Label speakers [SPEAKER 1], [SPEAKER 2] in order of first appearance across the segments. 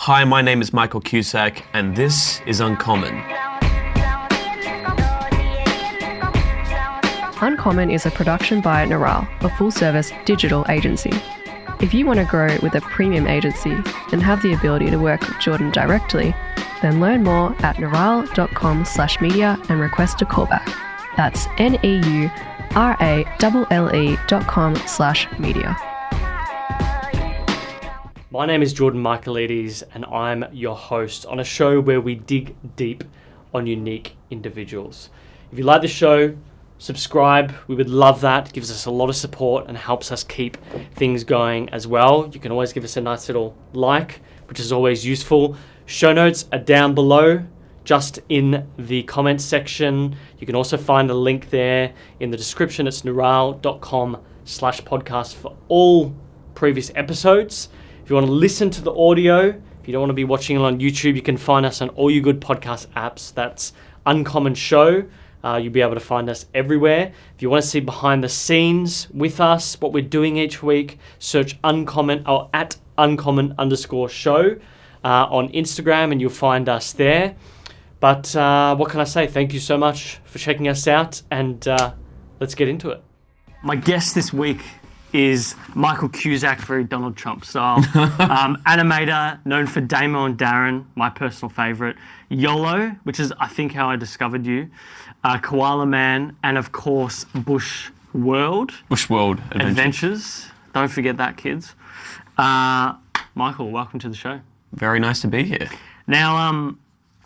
[SPEAKER 1] Hi, my name is Michael Cusack, and this is Uncommon.
[SPEAKER 2] Uncommon is a production by Neuralle, a full-service digital agency. If you want to grow with a premium agency and have the ability to work with Jordan directly, then learn more at neuralle.com/media and request a callback. That's neuralle.com/media.
[SPEAKER 3] My name is Jordan Michaelides, and I'm your host on a show where we dig deep on unique individuals. If you like the show, subscribe. We would love that. It gives us a lot of support and helps us keep things going as well. You can always give us a nice little like, which is always useful. Show notes are down below, just in the comments section. You can also find a link there in the description. It's neuralle.com/podcast for all previous episodes. If you want to listen to the audio, if you don't want to be watching it on YouTube, you can find us on all your good podcast apps. That's Uncommon Show. You'll be able to find us everywhere. If you want to see behind the scenes with us, what we're doing each week, search Uncommon or at Uncommon_show on Instagram, and you'll find us there. But what can I say? Thank you so much for checking us out, and let's get into it. My guest this week is Michael Cusack, very Donald Trump style. Animator, known for Damo and Darren, my personal favourite. YOLO, which is, I think, how I discovered you. Koala Man, and of course, Bushworld.
[SPEAKER 1] Bushworld
[SPEAKER 3] Adventures. Don't forget that, kids. Michael, welcome to the show.
[SPEAKER 1] Very nice to be here.
[SPEAKER 3] Now,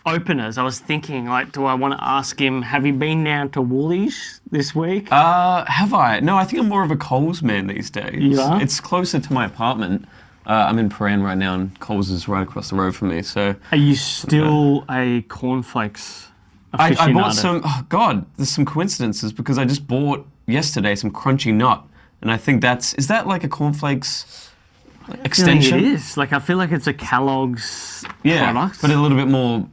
[SPEAKER 3] openers, I was thinking, do I want to ask him, have you been down to Woolies this week?
[SPEAKER 1] Have I? No, I think I'm more of a Coles man these days.
[SPEAKER 3] You are?
[SPEAKER 1] It's closer to my apartment. I'm in Paran right now, and Coles is right across the road from me. So,
[SPEAKER 3] are you still a cornflakes aficionado?
[SPEAKER 1] I bought some. Oh God, there's some coincidences because I just bought yesterday some crunchy nut, and I think is that like a cornflakes extension?
[SPEAKER 3] It is. I feel like it's a Kellogg's product,
[SPEAKER 1] but a little bit more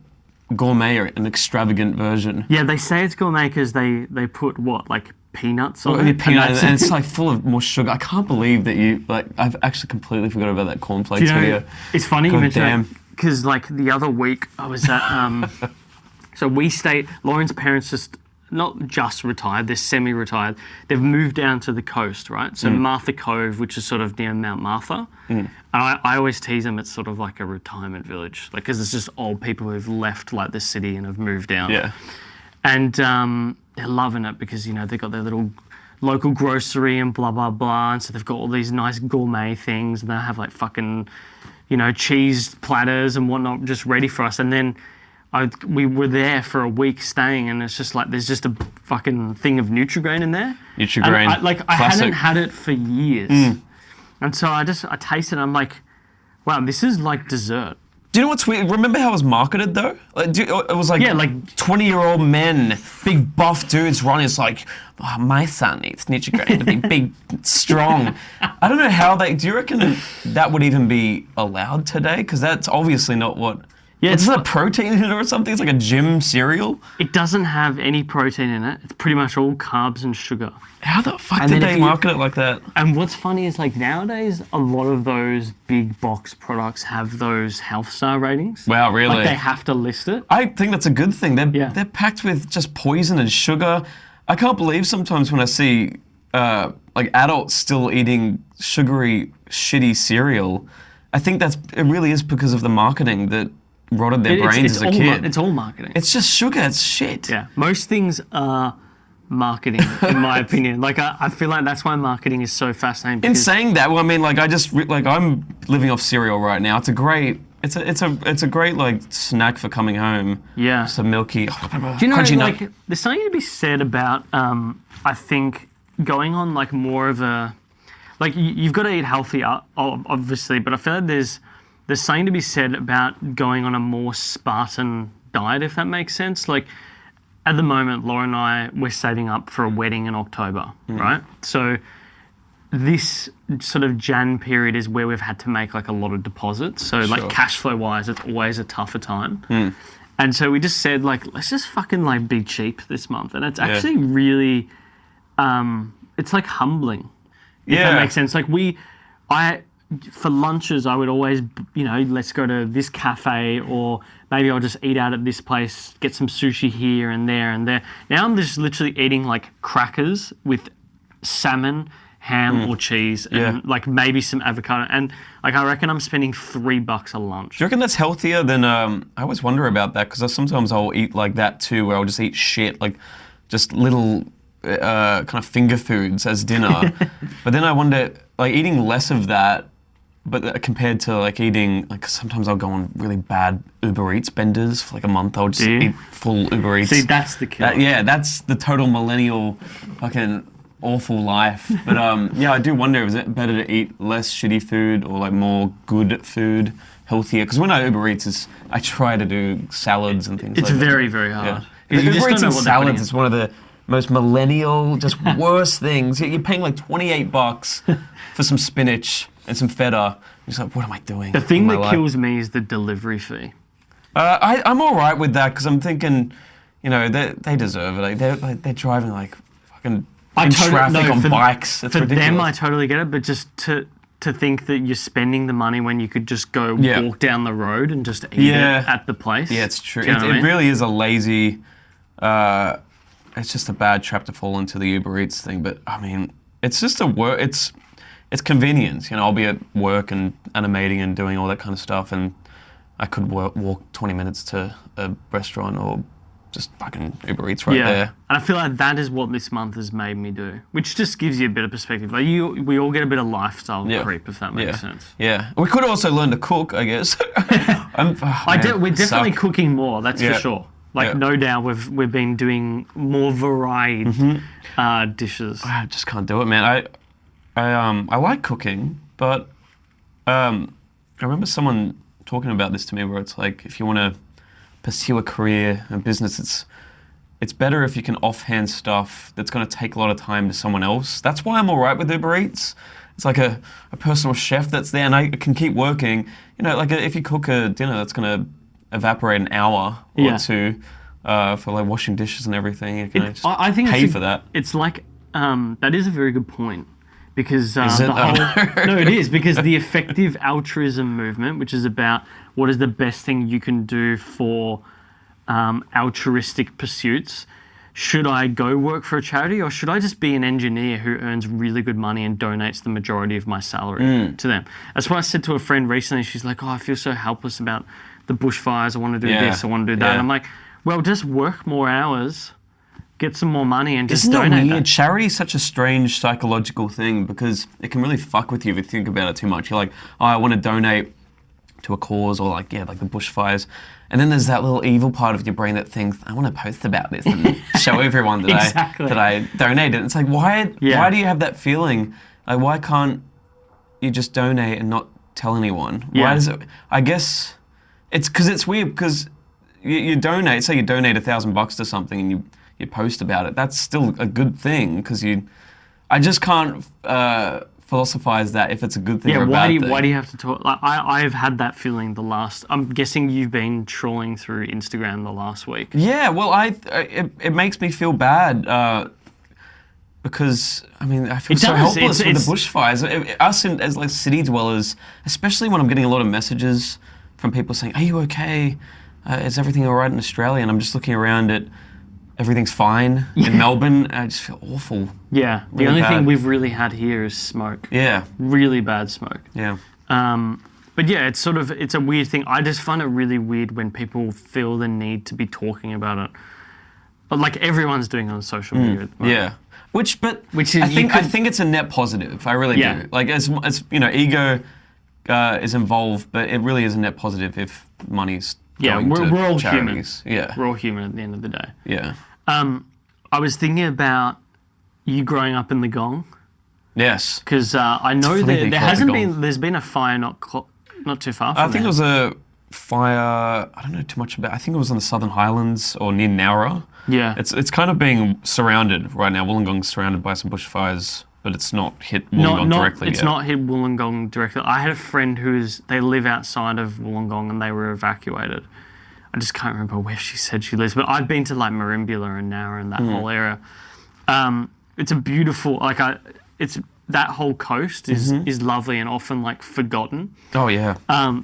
[SPEAKER 1] gourmet or an extravagant version.
[SPEAKER 3] Yeah, they say it's gourmet because they put what, peanuts on it?
[SPEAKER 1] Peanuts, and it's full of more sugar. I can't believe that I've actually completely forgot about that cornflakes video.
[SPEAKER 3] It's funny you mention that because the other week I was at so we stayed. Lauren's parents not just retired; they're semi-retired. They've moved down to the coast, right? So Martha Cove, which is sort of near Mount Martha. And I always tease them. It's sort of like a retirement village, because it's just old people who've left the city and have moved down.
[SPEAKER 1] Yeah,
[SPEAKER 3] and they're loving it because they've got their little local grocery and blah blah blah, and so they've got all these nice gourmet things, and they have fucking cheese platters and whatnot just ready for us. And then we were there for a week staying, and it's just there's just a fucking thing of Nutri-Grain in there.
[SPEAKER 1] Nutri-Grain,
[SPEAKER 3] I hadn't had it for years, and so I tasted it. And I'm like, wow, this is like dessert.
[SPEAKER 1] Do you know what's weird? Remember how it was marketed though? It was 20-year-old men, big buff dudes running. It's my son eats Nutri-Grain to be big, strong. I don't know how do you reckon that would even be allowed today? Because that's obviously not what. Yeah, it's not protein in it or something. It's like a gym cereal.
[SPEAKER 3] It doesn't have any protein in it. It's pretty much all carbs and sugar.
[SPEAKER 1] How the fuck did they market it like that?
[SPEAKER 3] And what's funny is nowadays a lot of those big box products have those health star ratings.
[SPEAKER 1] Wow, really?
[SPEAKER 3] They have to list it.
[SPEAKER 1] I think that's a good thing. They're packed with just poison and sugar. I can't believe sometimes when I see adults still eating sugary, shitty cereal. I think it really is because of the marketing that rotted their brains as a kid.
[SPEAKER 3] It's all marketing.
[SPEAKER 1] It's just sugar. It's shit.
[SPEAKER 3] Yeah, most things are marketing, in my opinion. I feel like that's why marketing is so fascinating.
[SPEAKER 1] In saying that, well, I mean, I'm living off cereal right now. It's a great snack for coming home.
[SPEAKER 3] Yeah.
[SPEAKER 1] Some milky.
[SPEAKER 3] Do you know, there's something to be said about I think going on more of a you've got to eat healthy, obviously, but I feel like there's something to be said about going on a more Spartan diet, if that makes sense. At the moment, Laura and I, we're saving up for a wedding in October, right? So this sort of Jan period is where we've had to make a lot of deposits. So cash flow wise, it's always a tougher time. And so we just said let's just fucking be cheap this month. And it's actually really, it's humbling, if that makes sense. for lunches, I would always, let's go to this cafe, or maybe I'll just eat out at this place, get some sushi here and there and there. Now I'm just literally eating like crackers with salmon, ham or cheese, and like maybe some avocado. And like I reckon I'm spending $3 a lunch.
[SPEAKER 1] Do you reckon that's healthier than? I always wonder about that because sometimes I'll eat like that too, where I'll just eat shit, like just little kind of finger foods as dinner. But then I wonder, like eating less of that. But compared to like eating, like sometimes I'll go on really bad Uber Eats benders for like a month. I'll just eat full Uber Eats.
[SPEAKER 3] See, that's the killer.
[SPEAKER 1] That's the total millennial fucking awful life. But I do wonder, is it better to eat less shitty food or like more good food, healthier? Because when I Uber Eats, I try to do salads and things like that.
[SPEAKER 3] It's very, very hard.
[SPEAKER 1] Yeah. Uber Eats and salads is one of the most millennial, just worst things. You're paying like $28 for some spinach and some feta. It's like, what am I doing?
[SPEAKER 3] The thing that kills me is the delivery fee.
[SPEAKER 1] I'm all right with that because I'm thinking, they deserve it. Like, they're driving like fucking in traffic on bikes. It's ridiculous.
[SPEAKER 3] Them, I totally get it. But just to think that you're spending the money when you could just go walk down the road and just eat it at the place.
[SPEAKER 1] Yeah, it's true. It really is a lazy. It's just a bad trap to fall into, the Uber Eats thing. But I mean, it's just it's convenience. I'll be at work and animating and doing all that kind of stuff, and I could walk 20 minutes to a restaurant or just fucking Uber Eats right there.
[SPEAKER 3] And I feel like that is what this month has made me do, which just gives you a bit of perspective. Like we all get a bit of lifestyle creep, if that makes sense.
[SPEAKER 1] Yeah. We could also learn to cook, I guess.
[SPEAKER 3] We're definitely cooking more, that's for sure. Like, no doubt we've been doing more varied dishes.
[SPEAKER 1] I just can't do it, man. I like cooking, but I remember someone talking about this to me where it's like, if you want to pursue a career and business, it's better if you can offhand stuff that's going to take a lot of time to someone else. That's why I'm all right with Uber Eats. It's like a personal chef that's there and I can keep working. Like if you cook a dinner that's going to evaporate an hour or two for like washing dishes and everything, you can
[SPEAKER 3] I think
[SPEAKER 1] pay for that.
[SPEAKER 3] It's like, that is a very good point. Because
[SPEAKER 1] is it?
[SPEAKER 3] No, it is, because the effective altruism movement, which is about what is the best thing you can do for altruistic pursuits. Should I go work for a charity, or should I just be an engineer who earns really good money and donates the majority of my salary to them? That's what I said to a friend recently. She's like, I feel so helpless about the bushfires. I want to do this, I want to do that. And I'm like, well, just work more hours, get some more money, and just donate that.
[SPEAKER 1] Charity is such a strange psychological thing because it can really fuck with you if you think about it too much. You're like, I want to donate to a cause, or like the bushfires. And then there's that little evil part of your brain that thinks, I want to post about this and show everyone that I donated. It's like, why do you have that feeling? Like, why can't you just donate and not tell anyone? Why does it? I guess it's because it's weird because you donate, say you donate $1,000 to something and you post about it. That's still a good thing because I just can't philosophize that if it's a good thing or a bad thing.
[SPEAKER 3] Why do you have to talk? Like, I've had that feeling I'm guessing you've been trawling through Instagram the last week.
[SPEAKER 1] Yeah, well, it makes me feel bad because, I mean, I feel so helpless with the bushfires. Us as like city dwellers, especially when I'm getting a lot of messages from people saying, are you okay? Is everything all right in Australia? And I'm just looking around at everything's fine in Melbourne. I just feel awful.
[SPEAKER 3] Yeah, the only thing we've really had here is smoke.
[SPEAKER 1] Yeah.
[SPEAKER 3] Really bad smoke.
[SPEAKER 1] Yeah.
[SPEAKER 3] But yeah, it's a weird thing. I just find it really weird when people feel the need to be talking about it. But like everyone's doing it on social media.
[SPEAKER 1] Yeah. Which is, I think it's a net positive. I really do. Like as ego is involved, but it really is a net positive if money's going to
[SPEAKER 3] we're all
[SPEAKER 1] charities.
[SPEAKER 3] human.
[SPEAKER 1] Yeah.
[SPEAKER 3] We're all human at the end of the day.
[SPEAKER 1] Yeah.
[SPEAKER 3] I was thinking about you growing up in the Gong.
[SPEAKER 1] Yes.
[SPEAKER 3] Because I know there's been a fire not too far from
[SPEAKER 1] I think it was a fire, I don't know too much about, I think it was on the Southern Highlands or near Neuralle. Yeah. It's kind of being surrounded right now. Wollongong's surrounded by some bushfires, but it's not hit Wollongong directly
[SPEAKER 3] yet. It's not hit Wollongong directly. I had a friend they live outside of Wollongong and they were evacuated. I just can't remember where she said she lives, but I've been to like Merimbula and Nowra and that whole area. It's a beautiful, that whole coast is lovely and often like forgotten.
[SPEAKER 1] Oh yeah.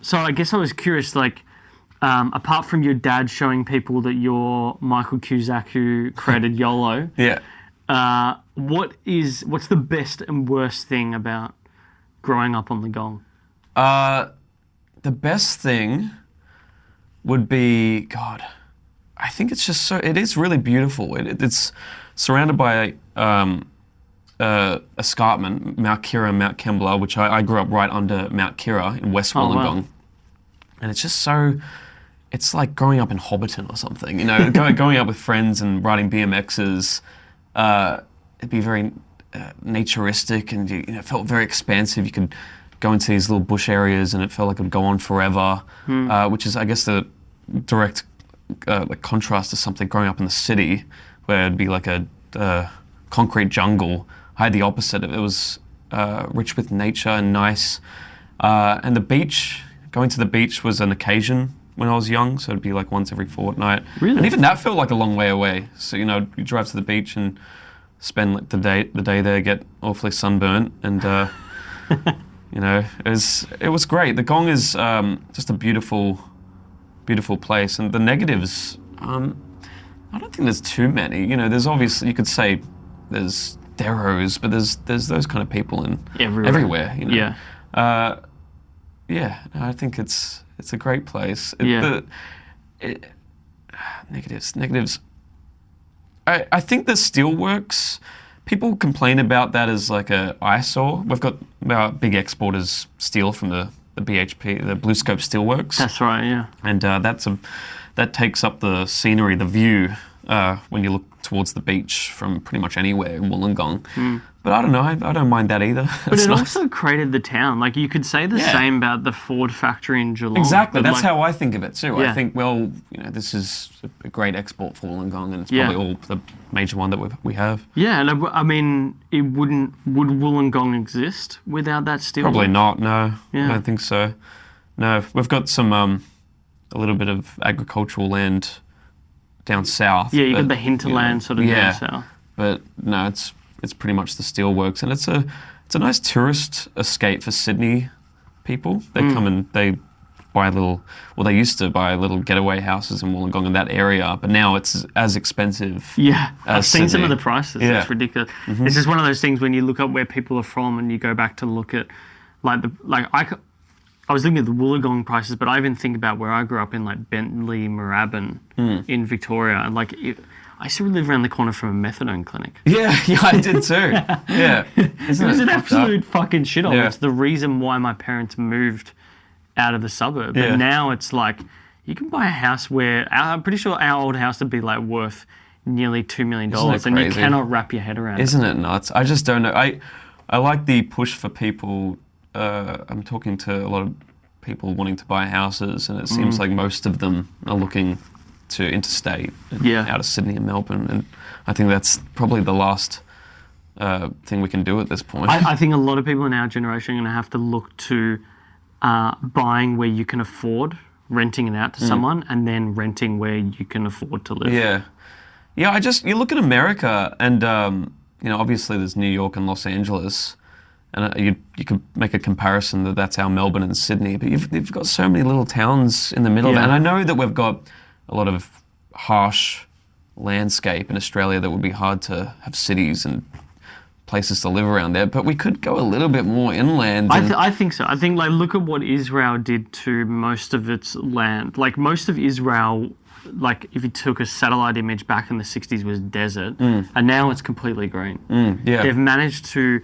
[SPEAKER 3] So I guess I was curious, like, apart from your dad showing people that you're Michael Cusack who created YOLO, what's the best and worst thing about growing up on the Gong?
[SPEAKER 1] The best thing would be, God, I think it's just it is really beautiful. It's surrounded by escarpment, Mount Kira and Mount Kembla, which I grew up right under Mount Kira in West Wollongong. Wow. And it's just it's like growing up in Hobbiton or something, you know, going out with friends and riding BMXs. It'd be very naturistic, and it felt very expansive. You could go into these little bush areas and it felt like it would go on forever, which is, I guess, the direct like contrast to something growing up in the city where it'd be like a concrete jungle. I had the opposite. It was rich with nature and nice. And the beach, going to the beach was an occasion when I was young, so it'd be like once every fortnight.
[SPEAKER 3] Really?
[SPEAKER 1] And even that felt like a long way away. So, you drive to the beach and spend like the day there, get awfully sunburnt, and it was great. The Gong is just a beautiful place, and the negatives, I don't think there's too many. There's obviously, you could say there's deros, but there's those kind of people everywhere.
[SPEAKER 3] Yeah.
[SPEAKER 1] I think it's a great place. Negatives. I think the steelworks, people complain about that as like a eyesore. We've got our big exporters steel from the BHP, the Blue Scope Steelworks.
[SPEAKER 3] That's right, yeah.
[SPEAKER 1] And that takes up the scenery, the view, when you look towards the beach from pretty much anywhere in Wollongong. But I don't know, I don't mind that either.
[SPEAKER 3] But it also created the town. Like, you could say the same about the Ford factory in Geelong.
[SPEAKER 1] Exactly, that's how I think of it too. I think, this is a great export for Wollongong, and it's probably all the major one that we have.
[SPEAKER 3] Yeah, and I mean, would Wollongong exist without that steel?
[SPEAKER 1] Probably not, no. I don't think so. No, we've got some, a little bit of agricultural land down south.
[SPEAKER 3] Yeah, you got the hinterland sort of down south.
[SPEAKER 1] But no, it's pretty much the steelworks, and it's a nice tourist escape for Sydney people. They come and they buy they used to buy little getaway houses in Wollongong in that area, but now it's as expensive.
[SPEAKER 3] Yeah, I've seen some of the
[SPEAKER 1] Sydney.
[SPEAKER 3] prices.
[SPEAKER 1] Yeah.
[SPEAKER 3] It's ridiculous. It's just one of those things when you look up where people are from and you go back to look at I was looking at the Wollongong prices, but I even think about where I grew up in like Bentley, Moorabbin in Victoria, and like I used to live around the corner from a methadone clinic.
[SPEAKER 1] Yeah, I did too. Yeah.
[SPEAKER 3] It was an absolute fucking shithole.
[SPEAKER 1] Yeah.
[SPEAKER 3] It's the reason why my parents moved out of the suburb.
[SPEAKER 1] Yeah.
[SPEAKER 3] But now it's like, you can buy a house where, I'm pretty sure our old house would be like worth nearly $2 million, and you cannot wrap your head around it.
[SPEAKER 1] Isn't it nuts? I just don't know. I like the push for people. I'm talking to a lot of people wanting to buy houses, and it seems like most of them are looking to interstate out of Sydney and Melbourne, and I think that's probably the last thing we can do at this point.
[SPEAKER 3] I think a lot of people in our generation are going to have to look to buying where you can afford, renting it out to someone, and then renting where you can afford to live.
[SPEAKER 1] Yeah. You look at America, and obviously there's New York and Los Angeles, and you could make a comparison that's our Melbourne and Sydney, but you've got so many little towns in the middle of it, and I know that we've got a lot of harsh landscape in Australia that would be hard to have cities and places to live around there, but we could go a little bit more inland.
[SPEAKER 3] I think so. I think, like, look at what Israel did to most of its land. Like, most of Israel, like, if you took a satellite image back in the 60s, was desert, and now it's completely green. They've managed to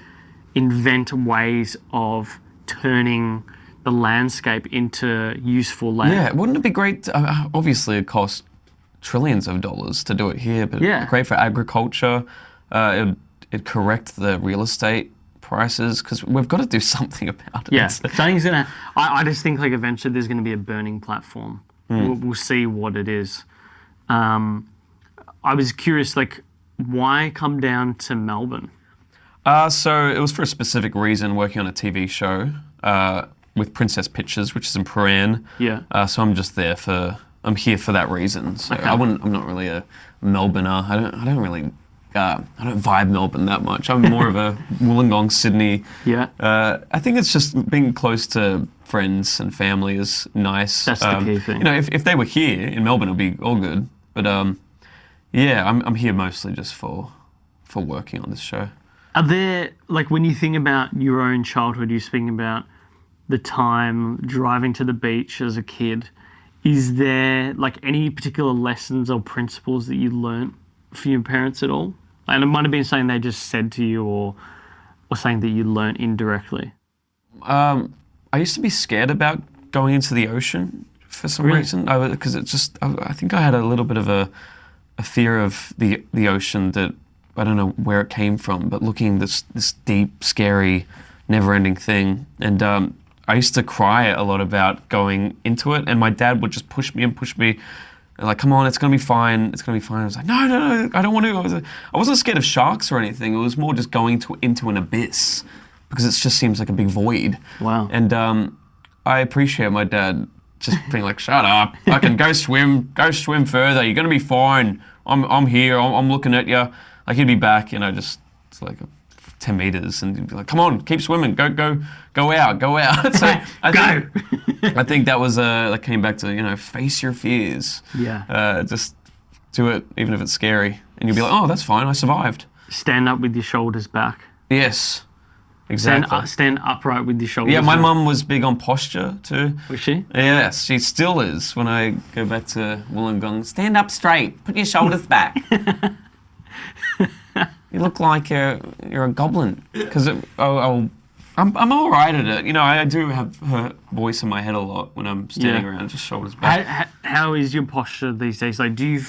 [SPEAKER 3] invent ways of turning the landscape into useful land.
[SPEAKER 1] Yeah, wouldn't it be great? Obviously, it costs trillions of dollars to do it here, but great for agriculture. It'd correct the real estate prices, because we've got to do something about it.
[SPEAKER 3] Yeah, something's gonna. I just think, like, eventually there's going to be a burning platform. We'll see what it is. I was curious, like, why come down to Melbourne?
[SPEAKER 1] So it was for a specific reason, working on a TV show with Princess Pictures, which is in Prahran.
[SPEAKER 3] Yeah.
[SPEAKER 1] So I'm here for that reason. So I'm not really a Melbourner. I don't really I don't vibe Melbourne that much. I'm more of a Wollongong, Sydney.
[SPEAKER 3] Yeah.
[SPEAKER 1] I think it's just being close to friends and family is nice.
[SPEAKER 3] That's the key thing.
[SPEAKER 1] You know, if they were here in Melbourne, it'd be all good. But yeah, I'm here mostly just for working on this show.
[SPEAKER 3] Are there, like, when you think about your own childhood, you're speaking about the time driving to the beach as a kid. Is there, like, any particular lessons or principles that you learnt from your parents at all? And it might have been something they just said to you or something that you learnt indirectly.
[SPEAKER 1] I used to be scared about going into the ocean for some reason. Because I think I had a little bit of a fear of the ocean that I don't know where it came from, but looking this deep, scary, never-ending thing. And I used to cry a lot about going into it, and my dad would just push me, and like, come on, it's going to be fine, it's going to be fine. I was like, no, I don't want to. I wasn't scared of sharks or anything. It was more just going into an abyss, because it just seems like a big void.
[SPEAKER 3] Wow.
[SPEAKER 1] And I appreciate my dad just being like, shut up, I can go swim further, you're going to be fine. I'm here, I'm looking at you. Like, he'd be back, you know, just like 10 meters, and he'd be like, come on, keep swimming, go out. So I think that was, that came back to, you know, face your fears.
[SPEAKER 3] Yeah.
[SPEAKER 1] Just do it, even if it's scary. And you'll be like, oh, that's fine, I survived.
[SPEAKER 3] Stand up with your shoulders back.
[SPEAKER 1] Yes, exactly.
[SPEAKER 3] Stand upright with your shoulders
[SPEAKER 1] Yeah, my
[SPEAKER 3] back.
[SPEAKER 1] mum was big on posture too.
[SPEAKER 3] Was she?
[SPEAKER 1] Yes, she still is. When I go back to Wollongong, stand up straight, put your shoulders back. You look like you're a goblin. Because I'm all right at it. You know, I do have her voice in my head a lot when I'm standing around, just shoulders back.
[SPEAKER 3] How is your posture these days? Like, do you,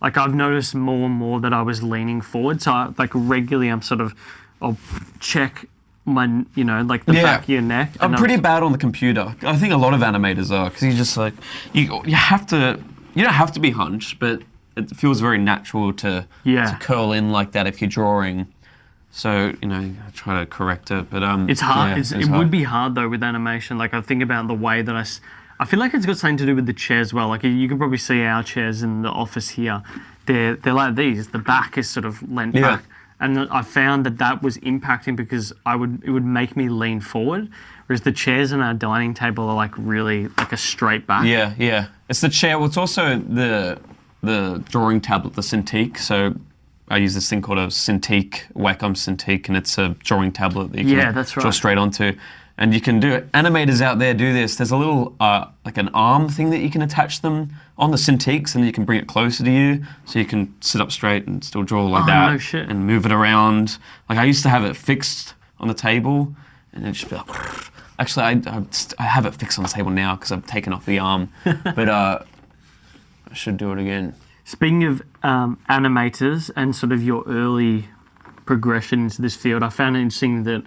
[SPEAKER 3] like, I've noticed more and more that I was leaning forward. So, regularly I'll check my, you know, like the back of your neck.
[SPEAKER 1] I'm pretty bad on the computer. I think a lot of animators are, because you just like, you don't have to be hunched, but it feels very natural to curl in like that if you're drawing. So, you know, I try to correct it, but
[SPEAKER 3] it's hard.
[SPEAKER 1] Yeah,
[SPEAKER 3] it would be hard though with animation. Like, I think about the way that I feel like it's got something to do with the chairs as well. Like, you can probably see our chairs in the office here. They're like these. The back is sort of leant back. And I found that was impacting because it would make me lean forward, whereas the chairs on our dining table are like really like a straight back.
[SPEAKER 1] Yeah. It's the chair. Well, it's also the drawing tablet, the Cintiq. So I use this thing called a Cintiq, Wacom Cintiq, and it's a drawing tablet that you can draw straight onto. And you can do it. Animators out there do this. There's a little, like an arm thing that you can attach them on the Cintiqs, and you can bring it closer to you, so you can sit up straight and still draw like that.
[SPEAKER 3] No shit.
[SPEAKER 1] And move it around. Like, I used to have it fixed on the table, and it'd just be like, actually, I have it fixed on the table now because I've taken off the arm, but I should do it again.
[SPEAKER 3] Speaking of animators and sort of your early progression into this field, I found it interesting that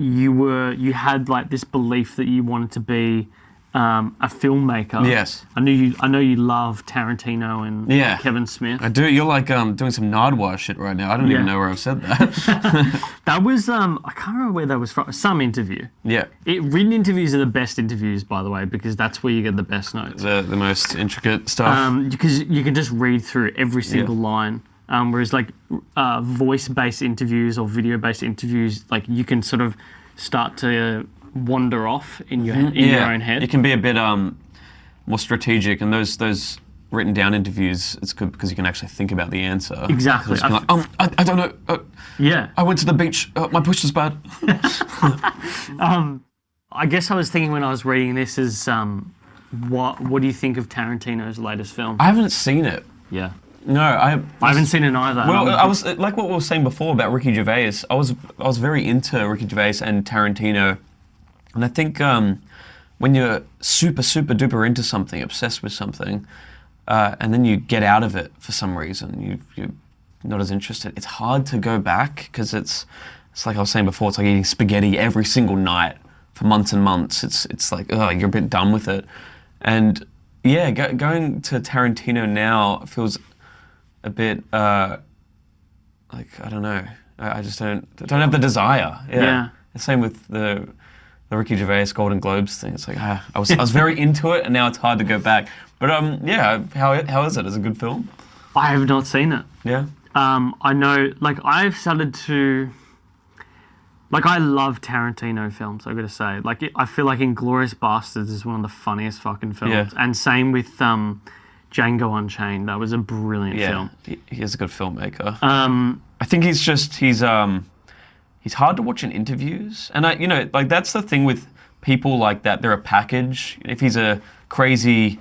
[SPEAKER 3] you had like this belief that you wanted to be a filmmaker.
[SPEAKER 1] Yes.
[SPEAKER 3] I know you love Tarantino and Kevin Smith.
[SPEAKER 1] I do. You're like doing some Nardwuar shit right now. I don't even know where I've said that.
[SPEAKER 3] That was I can't remember where that was from. Some interview.
[SPEAKER 1] Yeah.
[SPEAKER 3] Written interviews are the best interviews, by the way, because that's where you get the best notes.
[SPEAKER 1] The most intricate stuff.
[SPEAKER 3] Because you can just read through every single line. Whereas like voice-based interviews or video-based interviews, like you can sort of start to wander off in your your own head.
[SPEAKER 1] It can be a bit more strategic, and those written down interviews, it's good because you can actually think about the answer.
[SPEAKER 3] Exactly.
[SPEAKER 1] Just be like, I don't know. I went to the beach. My push is bad.
[SPEAKER 3] I guess I was thinking when I was reading this is what do you think of Tarantino's latest film?
[SPEAKER 1] I haven't seen it.
[SPEAKER 3] Yeah.
[SPEAKER 1] No, I
[SPEAKER 3] haven't seen it either.
[SPEAKER 1] Well, I was like what we were saying before about Ricky Gervais. I was very into Ricky Gervais and Tarantino, and I think when you're super duper into something, obsessed with something, and then you get out of it for some reason, you're not as interested. It's hard to go back because it's like I was saying before. It's like eating spaghetti every single night for months and months. It's like you're a bit done with it, and going to Tarantino now feels a bit like I don't know. I just don't have the desire. Yeah. The same with the Ricky Gervais Golden Globes thing. It's like I was very into it, and now it's hard to go back. But how is it? Is it a good film?
[SPEAKER 3] I have not seen it.
[SPEAKER 1] Yeah.
[SPEAKER 3] I know, like, I've started to... Like, I love Tarantino films, I've got to say. Like, I feel like Inglourious Bastards is one of the funniest fucking films.
[SPEAKER 1] Yeah.
[SPEAKER 3] And same with Django Unchained. That was a brilliant film.
[SPEAKER 1] He is a good filmmaker. I think he's hard to watch in interviews. And, that's the thing with people like that. They're a package. If he's a crazy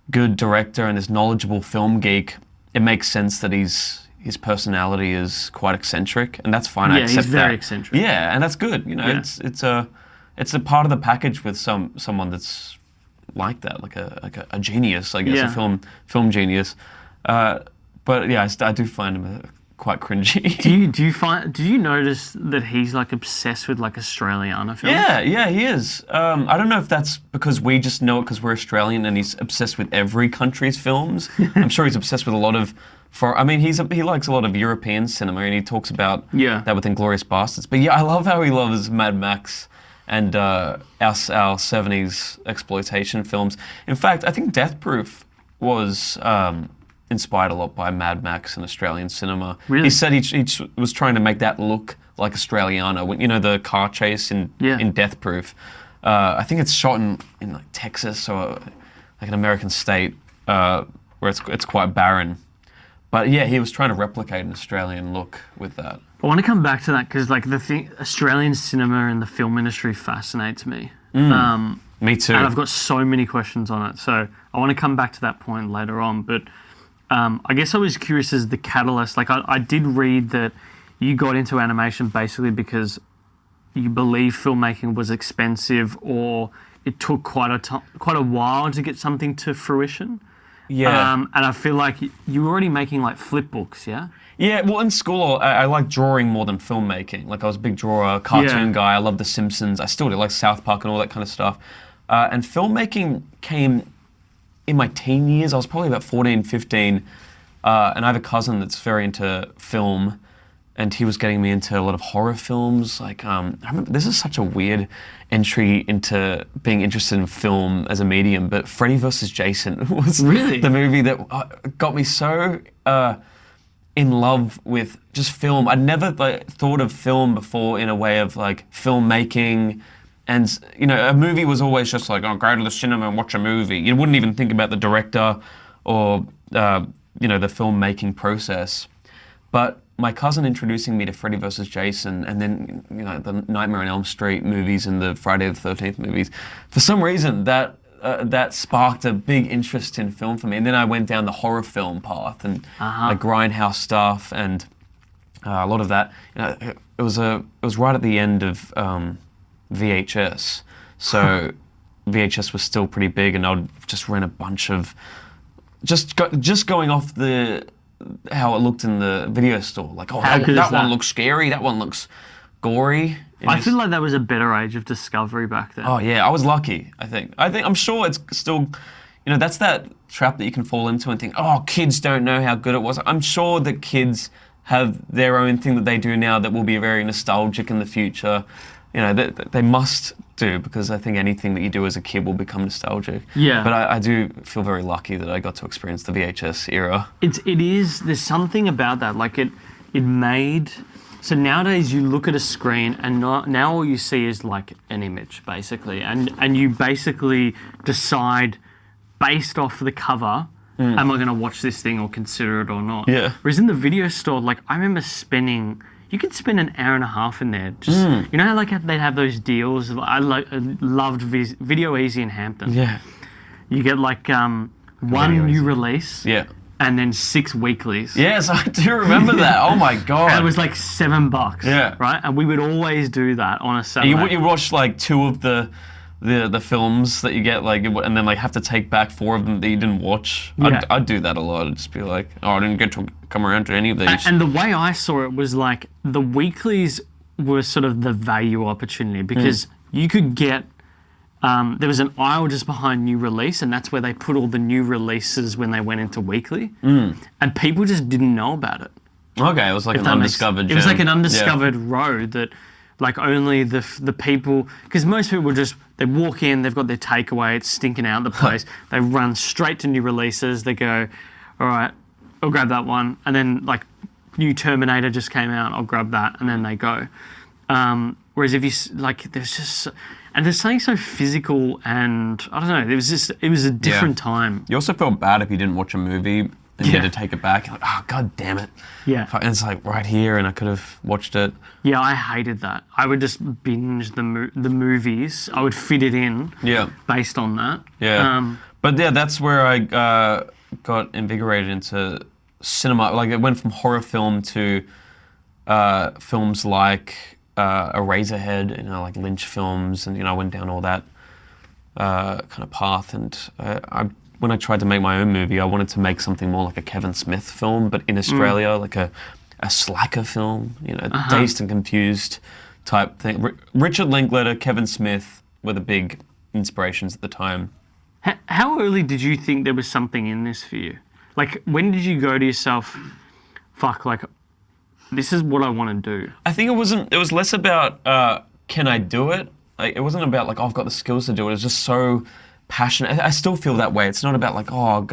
[SPEAKER 1] good director and this knowledgeable film geek, it makes sense that his personality is quite eccentric, and that's fine. I accept
[SPEAKER 3] he's very
[SPEAKER 1] that.
[SPEAKER 3] eccentric.
[SPEAKER 1] Yeah, and that's good. It's a part of the package with someone that's like that, like a genius, I guess, a film genius. But yeah, I do find him quite cringy.
[SPEAKER 3] Do you notice that he's like obsessed with like Australiana films?
[SPEAKER 1] Yeah, he is. I don't know if that's because we just know it because we're Australian and he's obsessed with every country's films. I'm sure he's obsessed with a lot of. He likes a lot of European cinema, and he talks about that with Inglourious Bastards. But yeah, I love how he loves Mad Max and our 70s exploitation films. In fact, I think Death Proof was inspired a lot by Mad Max and Australian cinema.
[SPEAKER 3] Really?
[SPEAKER 1] He said he was trying to make that look like Australiana. The car chase in Death Proof. I think it's shot in like Texas or like an American state where it's quite barren. But yeah, he was trying to replicate an Australian look with that.
[SPEAKER 3] I want to come back to that because like Australian cinema and the film industry fascinates me.
[SPEAKER 1] Me too.
[SPEAKER 3] And I've got so many questions on it. So I want to come back to that point later on. But I guess I was curious as the catalyst. Like I did read that you got into animation basically because you believe filmmaking was expensive, or it took quite a while to get something to fruition.
[SPEAKER 1] Yeah.
[SPEAKER 3] And I feel like you were already making like flip books, yeah?
[SPEAKER 1] Yeah, well, in school, I liked drawing more than filmmaking. Like, I was a big drawer, cartoon guy. I loved The Simpsons. I still do, like South Park and all that kind of stuff. And filmmaking came in my teen years. I was probably about 14, 15. And I have a cousin that's very into film, and he was getting me into a lot of horror films. Like, I remember, this is such a weird entry into being interested in film as a medium, but Freddy vs. Jason was
[SPEAKER 3] really
[SPEAKER 1] the movie that got me so in love with just film. I'd never thought of film before in a way of like filmmaking, and a movie was always just like, oh, go to the cinema and watch a movie. You wouldn't even think about the director or the filmmaking process. But my cousin introducing me to Freddy vs. Jason, and then the Nightmare on Elm Street movies and the Friday the 13th movies, for some reason that sparked a big interest in film for me. And then I went down the horror film path and like grindhouse stuff and a lot of that. It was right at the end of VHS, so VHS was still pretty big, and I'd just rent a bunch of just going off how it looked in the video store. Like, that one looks scary, that one looks gory.
[SPEAKER 3] I feel like that was a better age of discovery back then.
[SPEAKER 1] Oh yeah, I was lucky, I think. I'm sure it's still, that's that trap that you can fall into and think, oh, kids don't know how good it was. I'm sure that kids have their own thing that they do now that will be very nostalgic in the future. They must do, because I think anything that you do as a kid will become nostalgic.
[SPEAKER 3] Yeah.
[SPEAKER 1] But I do feel very lucky that I got to experience the VHS era.
[SPEAKER 3] There's something about that. Like it made... So nowadays you look at a screen and now all you see is like an image, basically. And you basically decide based off the cover, am I going to watch this thing or consider it or not?
[SPEAKER 1] Yeah.
[SPEAKER 3] Whereas in the video store, like I remember you could spend an hour and a half in there. Just how like they'd have those deals. I loved Video Easy in Hampton.
[SPEAKER 1] Yeah.
[SPEAKER 3] You get like one new release.
[SPEAKER 1] Yeah.
[SPEAKER 3] And then 6 weeklies.
[SPEAKER 1] Yes, I do remember that. Oh my god.
[SPEAKER 3] And it was like $7.
[SPEAKER 1] Yeah.
[SPEAKER 3] Right? And we would always do that on a Saturday.
[SPEAKER 1] You watch like 2 of the films that you get, like, and then like have to take back 4 of them that you didn't watch.
[SPEAKER 3] Yeah.
[SPEAKER 1] I'd do that a lot. I'd just be like, oh, I didn't get to come around to any of these.
[SPEAKER 3] And the way I saw it was like the weeklies were sort of the value opportunity, because you could get there was an aisle just behind new release, and that's where they put all the new releases when they went into weekly. And people just didn't know about it.
[SPEAKER 1] Okay, it was like an undiscovered gem.
[SPEAKER 3] It was like an undiscovered road that like only the people, because most people they walk in, they've got their takeaway, it's stinking out the place. They run straight to new releases. They go, all right, I'll grab that one. And then like new Terminator just came out, I'll grab that, and then they go. Whereas if you like, there's just, and there's something so physical, and I don't know, it was a different time.
[SPEAKER 1] You also felt bad if you didn't watch a movie and you had to take it back. You're like, oh, god damn it.
[SPEAKER 3] Yeah.
[SPEAKER 1] And it's like right here, and I could have watched it.
[SPEAKER 3] Yeah, I hated that. I would just binge the movies. I would fit it in.
[SPEAKER 1] Yeah.
[SPEAKER 3] Based on that.
[SPEAKER 1] Yeah. But yeah, that's where I got invigorated into cinema. Like it went from horror film to films like Eraserhead, you know, like Lynch films, and you know, I went down all that kind of path. And when I tried to make my own movie, I wanted to make something more like a Kevin Smith film, but in Australia, like a slacker film, you know, Dazed and Confused type thing. Richard Linklater, Kevin Smith were the big inspirations at the time.
[SPEAKER 3] How early did you think there was something in this for you? Like, when did you go to yourself, fuck, like, this is what I want to do?
[SPEAKER 1] I think it was less about, can I do it? Like, it wasn't about, like, oh, I've got the skills to do it. It was just so passionate. I still feel that way. It's not about, like, oh,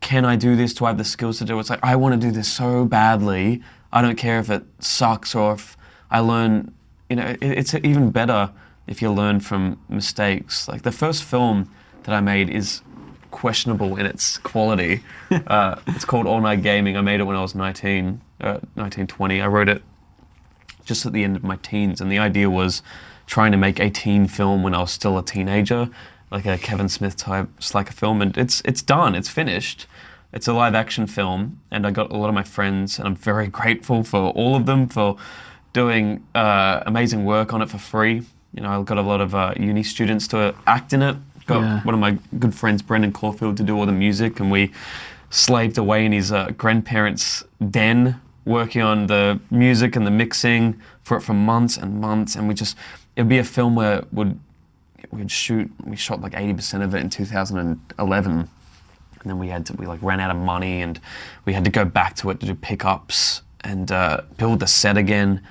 [SPEAKER 1] can I do this? Do I have the skills to do it? It's like, I want to do this so badly. I don't care if it sucks or if I learn, you know, it's even better if you learn from mistakes. Like, the first film that I made is questionable in its quality. It's called All Night Gaming. I made it when I was 1920. I wrote it just at the end of my teens, and the idea was trying to make a teen film when I was still a teenager, like a Kevin Smith type slacker film, and it's done, it's finished. It's a live action film, and I got a lot of my friends, and I'm very grateful for all of them for doing amazing work on it for free. You know, I got a lot of uni students to act in it. Got one of my good friends, Brendan Caulfield, to do all the music, and we slaved away in his grandparents' den working on the music and the mixing for it for months and months. And it'd be a film where we shot like 80% of it in 2011. And then we ran out of money, and we had to go back to it to do pickups and build the set again,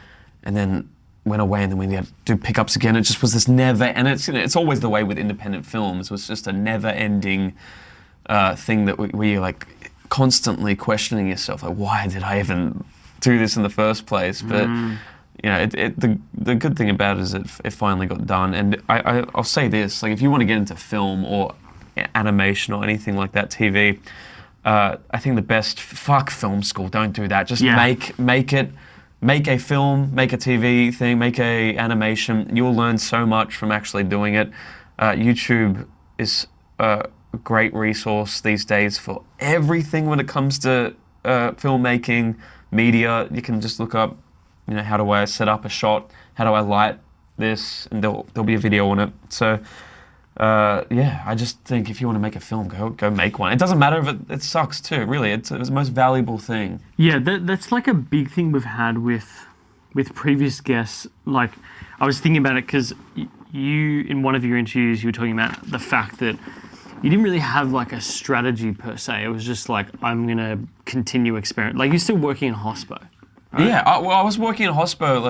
[SPEAKER 1] and then went away, and then we had to do pickups again. It just was this and it's always the way with independent films. It was just a never-ending thing that we like constantly questioning yourself, like, why did I even do this in the first place? But you know, the good thing about it is it finally got done. And I'll say this, like, if you want to get into film or animation or anything like that, TV, I think the best, fuck film school, don't do that. Just make a film, make a TV thing, make a animation. You'll learn so much from actually doing it. YouTube is a great resource these days for everything when it comes to filmmaking, media. You can just look up, you know, how do I set up a shot? How do I light this? And there'll be a video on it. So, I just think if you want to make a film, go make one. It doesn't matter if it sucks too, really. It's the most valuable thing.
[SPEAKER 3] Yeah, that's like a big thing we've had with previous guests. Like, I was thinking about it because you, in one of your interviews, you were talking about the fact that you didn't really have like a strategy per se. It was just like, I'm going to continue experiment. Like, you're still working in hospo, right?
[SPEAKER 1] Yeah, I was working in hospo,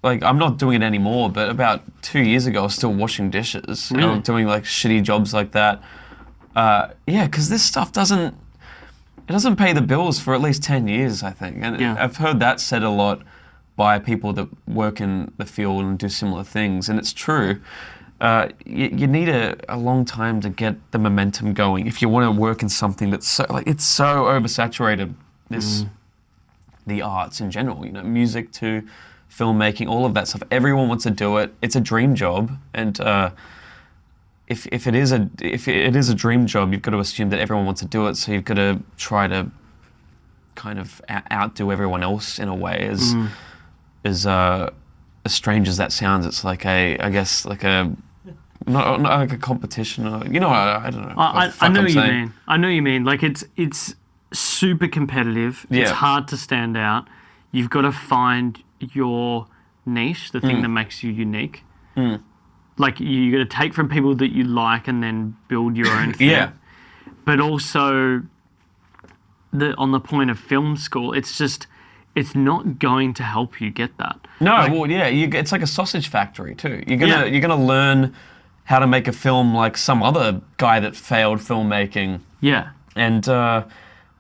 [SPEAKER 1] like, I'm not doing it anymore, but about 2 years ago, I was still washing dishes.
[SPEAKER 3] Really?
[SPEAKER 1] You know, doing like shitty jobs like that. Because this stuff doesn't pay the bills for at least 10 years, I think. And I've heard that said a lot by people that work in the field and do similar things, and it's true. You need a long time to get the momentum going if you want to work in something that's so, like, it's so oversaturated. The arts in general, you know, music too, filmmaking, all of that stuff. Everyone wants to do it. It's a dream job, and if it is a dream job, you've got to assume that everyone wants to do it. So you've got to try to kind of outdo everyone else in a way. As strange as that sounds, it's like not like a competition, or, you know, I don't know.
[SPEAKER 3] I know what you mean. I know what you mean. Like, it's super competitive.
[SPEAKER 1] Yeah.
[SPEAKER 3] It's hard to stand out. You've got to find your niche, the thing that makes you unique. Like, you got to take from people that you like and then build your own thing.
[SPEAKER 1] Yeah.
[SPEAKER 3] But also, on the point of film school, it's not going to help you get that.
[SPEAKER 1] No, it's like a sausage factory too. You're gonna learn how to make a film like some other guy that failed filmmaking.
[SPEAKER 3] Yeah.
[SPEAKER 1] And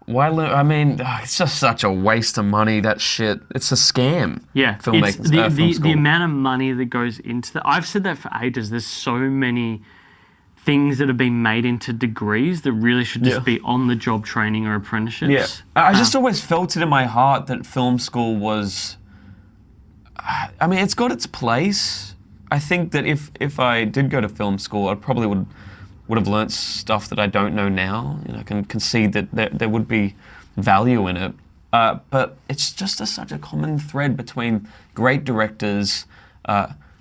[SPEAKER 1] Why? I mean, it's just such a waste of money. That shit. It's a scam.
[SPEAKER 3] Yeah,
[SPEAKER 1] filmmaking.
[SPEAKER 3] The amount of money that goes into that. I've said that for ages. There's so many things that have been made into degrees that really should just be on-the-job training or apprenticeships.
[SPEAKER 1] Yeah, I just always felt it in my heart that film school was. I mean, it's got its place. I think that if I did go to film school, I probably would have learnt stuff that I don't know now. You know, I can concede that there would be value in it. But it's just such a common thread between great directors,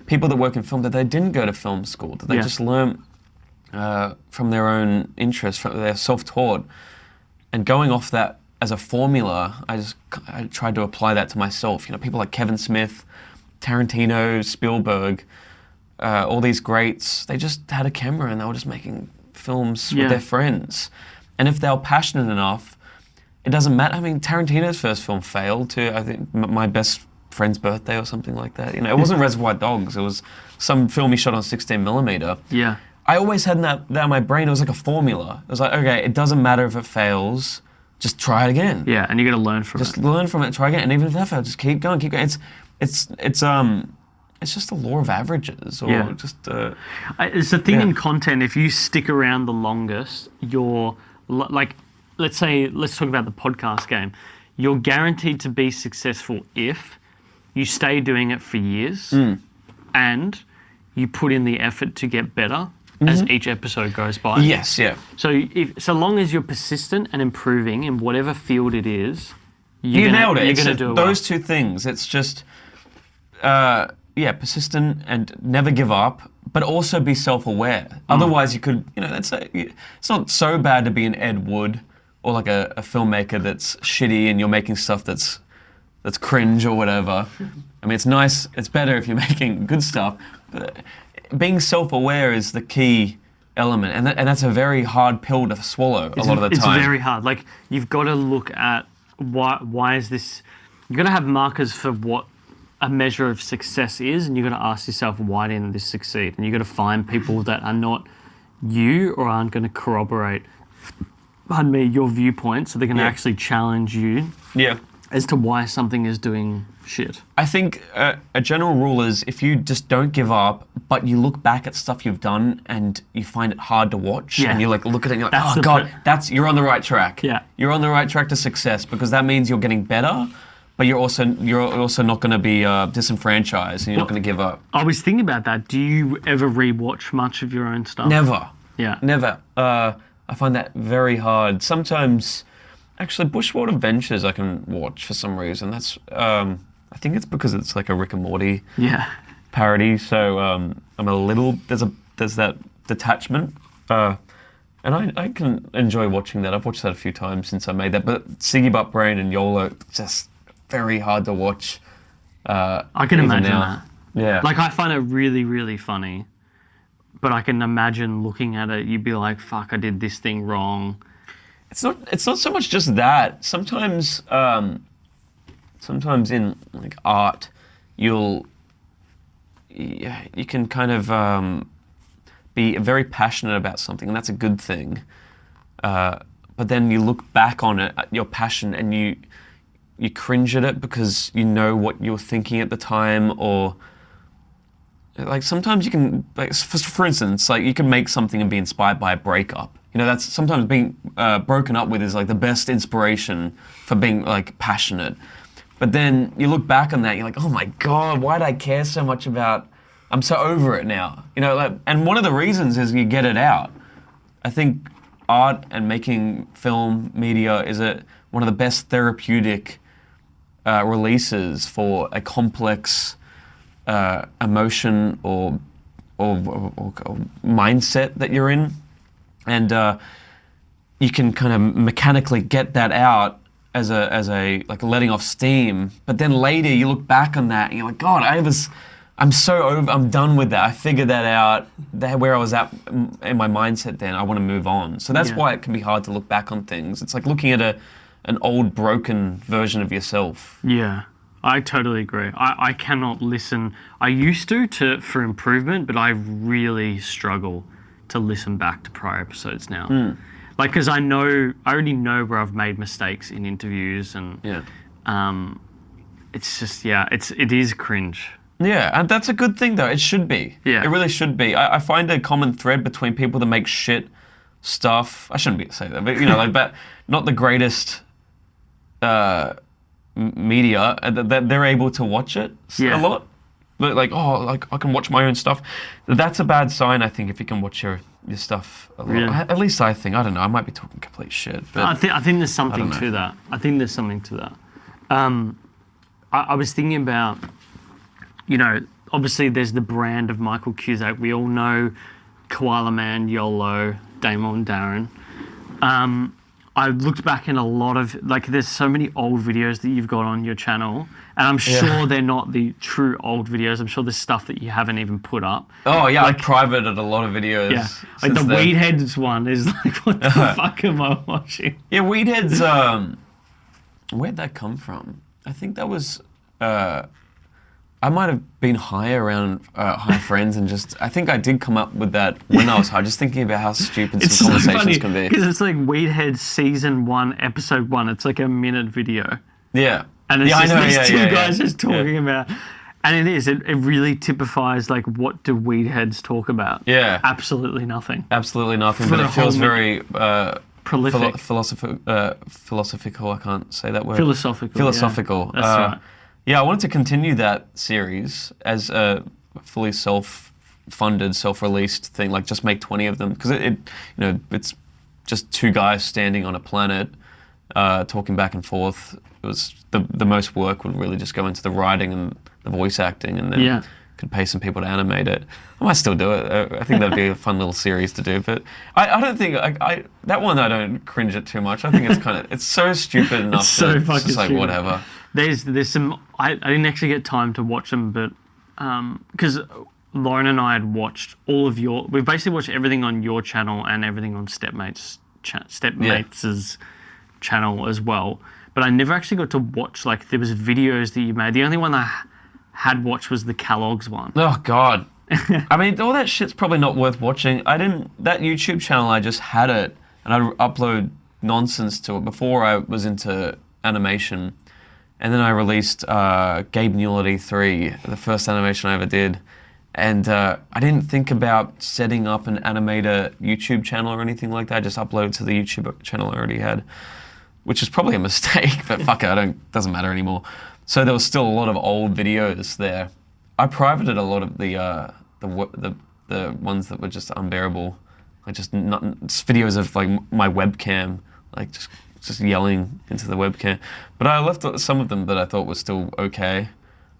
[SPEAKER 1] people that work in film, that they didn't go to film school, that they just learn from their own interest, they're self-taught. And going off that as a formula, I tried to apply that to myself. You know, people like Kevin Smith, Tarantino, Spielberg, all these greats, they just had a camera and they were just making films with their friends. And if they were passionate enough, it doesn't matter. I mean, Tarantino's first film failed too. I think My Best Friend's Birthday or something like that. You know, it wasn't Reservoir Dogs. It was some film he shot on 16mm.
[SPEAKER 3] Yeah.
[SPEAKER 1] I always had that in my brain. It was like a formula. It was like, okay, it doesn't matter if it fails. Just try it again.
[SPEAKER 3] Yeah, and you got to learn from it.
[SPEAKER 1] Just learn from it. Try again. And even if that fails, just keep going. It's just the law of averages, or just.
[SPEAKER 3] It's the thing in content. If you stick around the longest, you're like, let's talk about the podcast game. You're guaranteed to be successful if you stay doing it for years, and you put in the effort to get better as each episode goes by.
[SPEAKER 1] Yes, yeah.
[SPEAKER 3] So long as you're persistent and improving in whatever field it is,
[SPEAKER 1] you nailed it.
[SPEAKER 3] You're going to do it.
[SPEAKER 1] Those two things. It's just. Persistent and never give up, but also be self-aware. Otherwise, you could, it's not so bad to be an Ed Wood or like a filmmaker that's shitty and you're making stuff that's cringe or whatever. I mean, it's nice. It's better if you're making good stuff. But being self-aware is the key element, and that's a very hard pill to swallow a lot of the time.
[SPEAKER 3] It's very hard. Like, you've got to look at why is this. You've got to have markers for what a measure of success is, and you've got to ask yourself, why didn't this succeed? And you've got to find people that are not you or aren't going to corroborate, your viewpoint, so they're going to actually challenge you as to why something is doing shit.
[SPEAKER 1] I think a general rule is if you just don't give up, but you look back at stuff you've done and you find it hard to watch, and you like look at it and you're like, oh God, you're on the right track.
[SPEAKER 3] Yeah.
[SPEAKER 1] You're on the right track to success, because that means you're getting better. But you're also not going to be disenfranchised, and you're not going to give up.
[SPEAKER 3] I was thinking about that. Do you ever rewatch much of your own stuff?
[SPEAKER 1] Never.
[SPEAKER 3] Yeah.
[SPEAKER 1] Never. I find that very hard. Sometimes, actually, Bushworld Adventures I can watch for some reason. That's I think it's because it's like a Rick and Morty parody. So I'm a little there's that detachment, and I can enjoy watching that. I've watched that a few times since I made that. But Siggy Butt Brain and YOLO just. Very hard to watch.
[SPEAKER 3] I can imagine that.
[SPEAKER 1] Yeah.
[SPEAKER 3] Like, I find it really, really funny, but I can imagine looking at it, you'd be like, "Fuck, I did this thing wrong."
[SPEAKER 1] It's not so much just that. Sometimes in like art, you can kind of be very passionate about something, and that's a good thing. But then you look back on it, your passion, and you cringe at it because you know what you were thinking at the time, or like sometimes you can, like for instance, like you can make something and be inspired by a breakup. You know, that's sometimes being broken up with is like the best inspiration for being like passionate. But then you look back on that, you're like, oh my God, why did I care so much about? I'm so over it now. You know, like, and one of the reasons is you get it out. I think art and making film media is one of the best therapeutic releases for a complex emotion or mindset that you're in, and you can kind of mechanically get that out as a like letting off steam. But then later you look back on that and you're like, God, I'm done with that. I figured that out. Where I was at in my mindset then, I want to move on. So that's why it can be hard to look back on things. It's like looking at an old broken version of yourself.
[SPEAKER 3] Yeah, I totally agree. I cannot listen. I used to for improvement, but I really struggle to listen back to prior episodes now. Like, because I already know where I've made mistakes in interviews, and it's just it is cringe.
[SPEAKER 1] Yeah, and that's a good thing though. It should be.
[SPEAKER 3] Yeah,
[SPEAKER 1] it really should be. I find a common thread between people that make shit stuff. I shouldn't say that, but like that, not the greatest media. That they're able to watch it a lot. But like, I can watch my own stuff. That's a bad sign, I think, if you can watch your stuff a lot.
[SPEAKER 3] Really?
[SPEAKER 1] At least I think. I don't know. I might be talking complete shit. But
[SPEAKER 3] I think there's something to that. I think there's something to that. I was thinking about, obviously there's the brand of Michael Cusack. We all know Koala Man, YOLO, Damo and Darren. I looked back in a lot of, there's so many old videos that you've got on your channel, and I'm sure they're not the true old videos. I'm sure there's stuff that you haven't even put up.
[SPEAKER 1] Oh, yeah, I privated a lot of videos.
[SPEAKER 3] Yeah, like the Weedheads one is like, what the fuck am I watching?
[SPEAKER 1] Yeah, Weedheads, where'd that come from? I think that was, I might have been high around high friends and I think I did come up with that when I was high, just thinking about how stupid some conversations can be.
[SPEAKER 3] Because it's like Weedhead Season 1, Episode 1. It's like a minute video.
[SPEAKER 1] Yeah.
[SPEAKER 3] And it's just these two guys just talking about... And it really typifies, what do Weedheads talk about?
[SPEAKER 1] Yeah.
[SPEAKER 3] Absolutely nothing.
[SPEAKER 1] Absolutely nothing, but it feels very...
[SPEAKER 3] prolific.
[SPEAKER 1] Philosophical, I can't say that word.
[SPEAKER 3] Philosophical. Yeah. That's right.
[SPEAKER 1] Yeah, I wanted to continue that series as a fully self-funded, self-released thing. Like, just make 20 of them, because it's just two guys standing on a planet, talking back and forth. It was the most work would really just go into the writing and the voice acting, and then could pay some people to animate it. I might still do it. I think that'd be a fun little series to do. But I don't think that one I don't cringe at too much. I think it's so stupid enough.
[SPEAKER 3] It's so fucking
[SPEAKER 1] just like
[SPEAKER 3] stupid.
[SPEAKER 1] Whatever.
[SPEAKER 3] There's some, I didn't actually get time to watch them, but because Lauren and I had watched we've basically watched everything on your channel and everything on Stepmates' channel as well. But I never actually got to watch, there was videos that you made. The only one I had watched was the Kellogg's one.
[SPEAKER 1] Oh, God. I mean, all that shit's probably not worth watching. That YouTube channel, I just had it, and I'd upload nonsense to it before I was into animation. And then I released Gabe Neuralle 3, the first animation I ever did. And I didn't think about setting up an Animator YouTube channel or anything like that. I just uploaded to the YouTube channel I already had, which is probably a mistake, but fuck it, doesn't matter anymore. So there was still a lot of old videos there. I privated a lot of the ones that were just unbearable, just videos of my webcam, just yelling into the webcam. But I left some of them that I thought were still okay.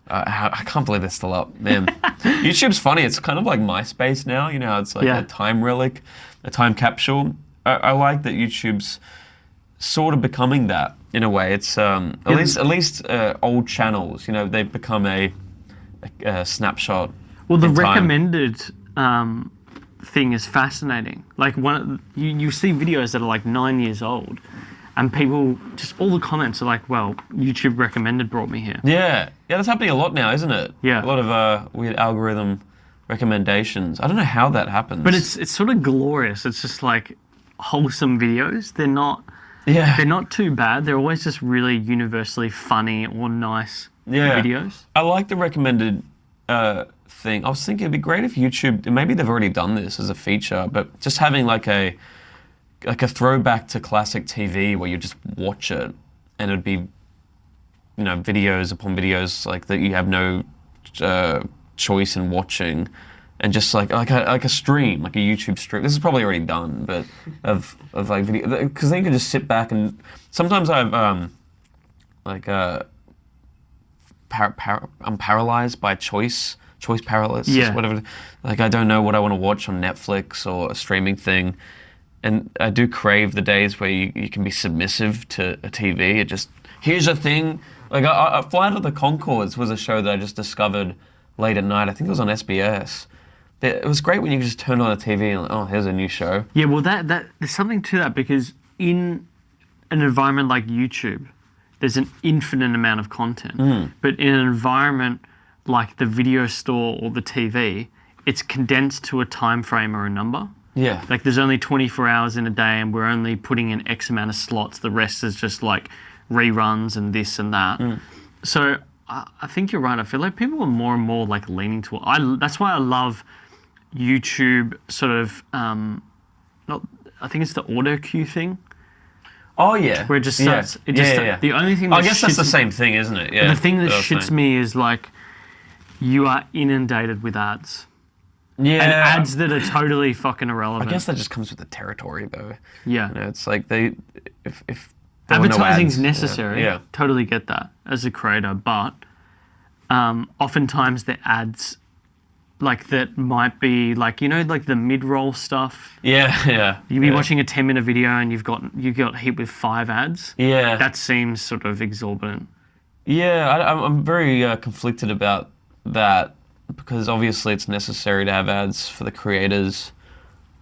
[SPEAKER 1] I can't believe they're still up, man. YouTube's funny. It's kind of like MySpace now. You know how it's a time relic, a time capsule. I like that YouTube's sort of becoming that in a way. It's at least old channels. They've become a snapshot.
[SPEAKER 3] Well, the recommended thing is fascinating. You see videos that are 9 years old, and people all the comments are well, YouTube recommended brought me here.
[SPEAKER 1] Yeah, that's happening a lot now, isn't it?
[SPEAKER 3] Yeah,
[SPEAKER 1] a lot of weird algorithm recommendations. I don't know how that happens,
[SPEAKER 3] but it's sort of glorious. It's just wholesome videos. They're not too bad. They're always just really universally funny or nice videos. I like the recommended
[SPEAKER 1] thing. I was thinking it'd be great if YouTube, maybe they've already done this as a feature, but just having a throwback to classic TV where you just watch it, and it'd be, videos upon videos that you have no choice in watching, and just like a stream, like a YouTube stream. This is probably already done, but of video, because then you can just sit back and sometimes I've I'm paralyzed by choice paralysis, whatever. I don't know what I want to watch on Netflix or a streaming thing. And I do crave the days where you can be submissive to a TV. It just, here's a thing. Flight of the Conchords was a show that I just discovered late at night. I think it was on SBS. It was great when you could just turn on a TV and, here's a new show.
[SPEAKER 3] Yeah, well, that there's something to that, because in an environment like YouTube, there's an infinite amount of content. But in an environment like the video store or the TV, it's condensed to a time frame or a number.
[SPEAKER 1] Yeah.
[SPEAKER 3] Like there's only 24 hours in a day and we're only putting in X amount of slots. The rest is just like reruns and this and that. So I think you're right. I feel like people are more and more like leaning toward. That's why I love YouTube. Sort of. I think it's the auto cue thing.
[SPEAKER 1] Oh yeah.
[SPEAKER 3] Where it just starts. It just, The only thing.
[SPEAKER 1] I guess that's the same thing, isn't it? Yeah.
[SPEAKER 3] The thing that shits me is like you are inundated with ads.
[SPEAKER 1] Yeah.
[SPEAKER 3] And ads that are totally fucking irrelevant.
[SPEAKER 1] I guess that just comes with the territory, though.
[SPEAKER 3] Yeah.
[SPEAKER 1] You know, it's like if
[SPEAKER 3] advertising's
[SPEAKER 1] no ads,
[SPEAKER 3] necessary.
[SPEAKER 1] Yeah.
[SPEAKER 3] Totally get that as a creator, but oftentimes the ads like that might be like, you know, like the mid-roll stuff.
[SPEAKER 1] Yeah.
[SPEAKER 3] You'd be watching a 10-minute video and you got hit with 5 ads.
[SPEAKER 1] Yeah.
[SPEAKER 3] That seems sort of exorbitant.
[SPEAKER 1] Yeah, I'm very conflicted about that because obviously it's necessary to have ads for the creators.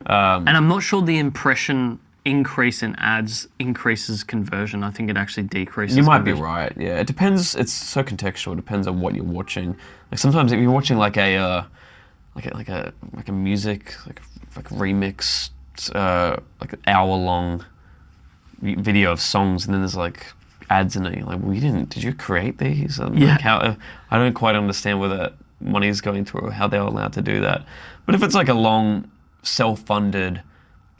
[SPEAKER 3] And I'm not sure the impression increase in ads increases conversion. I think it actually decreases
[SPEAKER 1] You might
[SPEAKER 3] conversion.
[SPEAKER 1] be right, yeah. It depends, it's so contextual, it depends on what you're watching. Like sometimes if you're watching like a music, like a remix, like an hour-long video of songs and then there's like ads in it. You're like, well, did you create these?
[SPEAKER 3] Yeah.
[SPEAKER 1] Like I don't quite understand where that money is going to or how they're allowed to do that. But if it's like a long, self-funded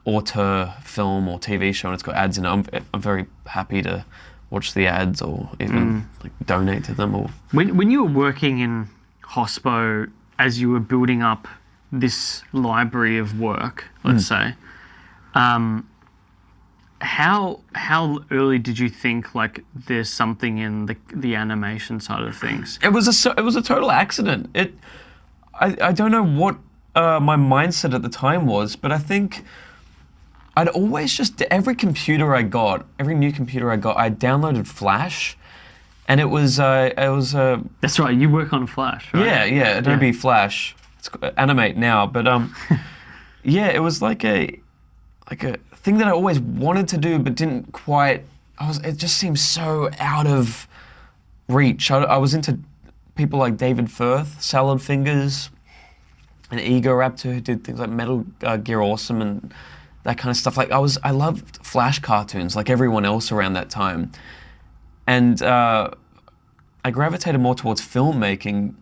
[SPEAKER 1] auteur film or TV show and it's got ads in it, I'm very happy to watch the ads or even like donate to them. Or
[SPEAKER 3] When you were working in Hospo, as you were building up this library of work, let's say, how early did you think like there's something in the animation side of things?
[SPEAKER 1] It was a total accident. I don't know what my mindset at the time was, but I think I'd always every new computer I got, I downloaded Flash, and it was
[SPEAKER 3] That's right. You work on Flash, right?
[SPEAKER 1] Yeah, Adobe Flash. It's Animate now, but yeah, it was like a thing that I always wanted to do, but didn't quite. It just seemed so out of reach. I was into people like David Firth, Salad Fingers, and Ego Raptor, who did things like Metal Gear Awesome and that kind of stuff. Like I loved Flash cartoons, like everyone else around that time, and I gravitated more towards filmmaking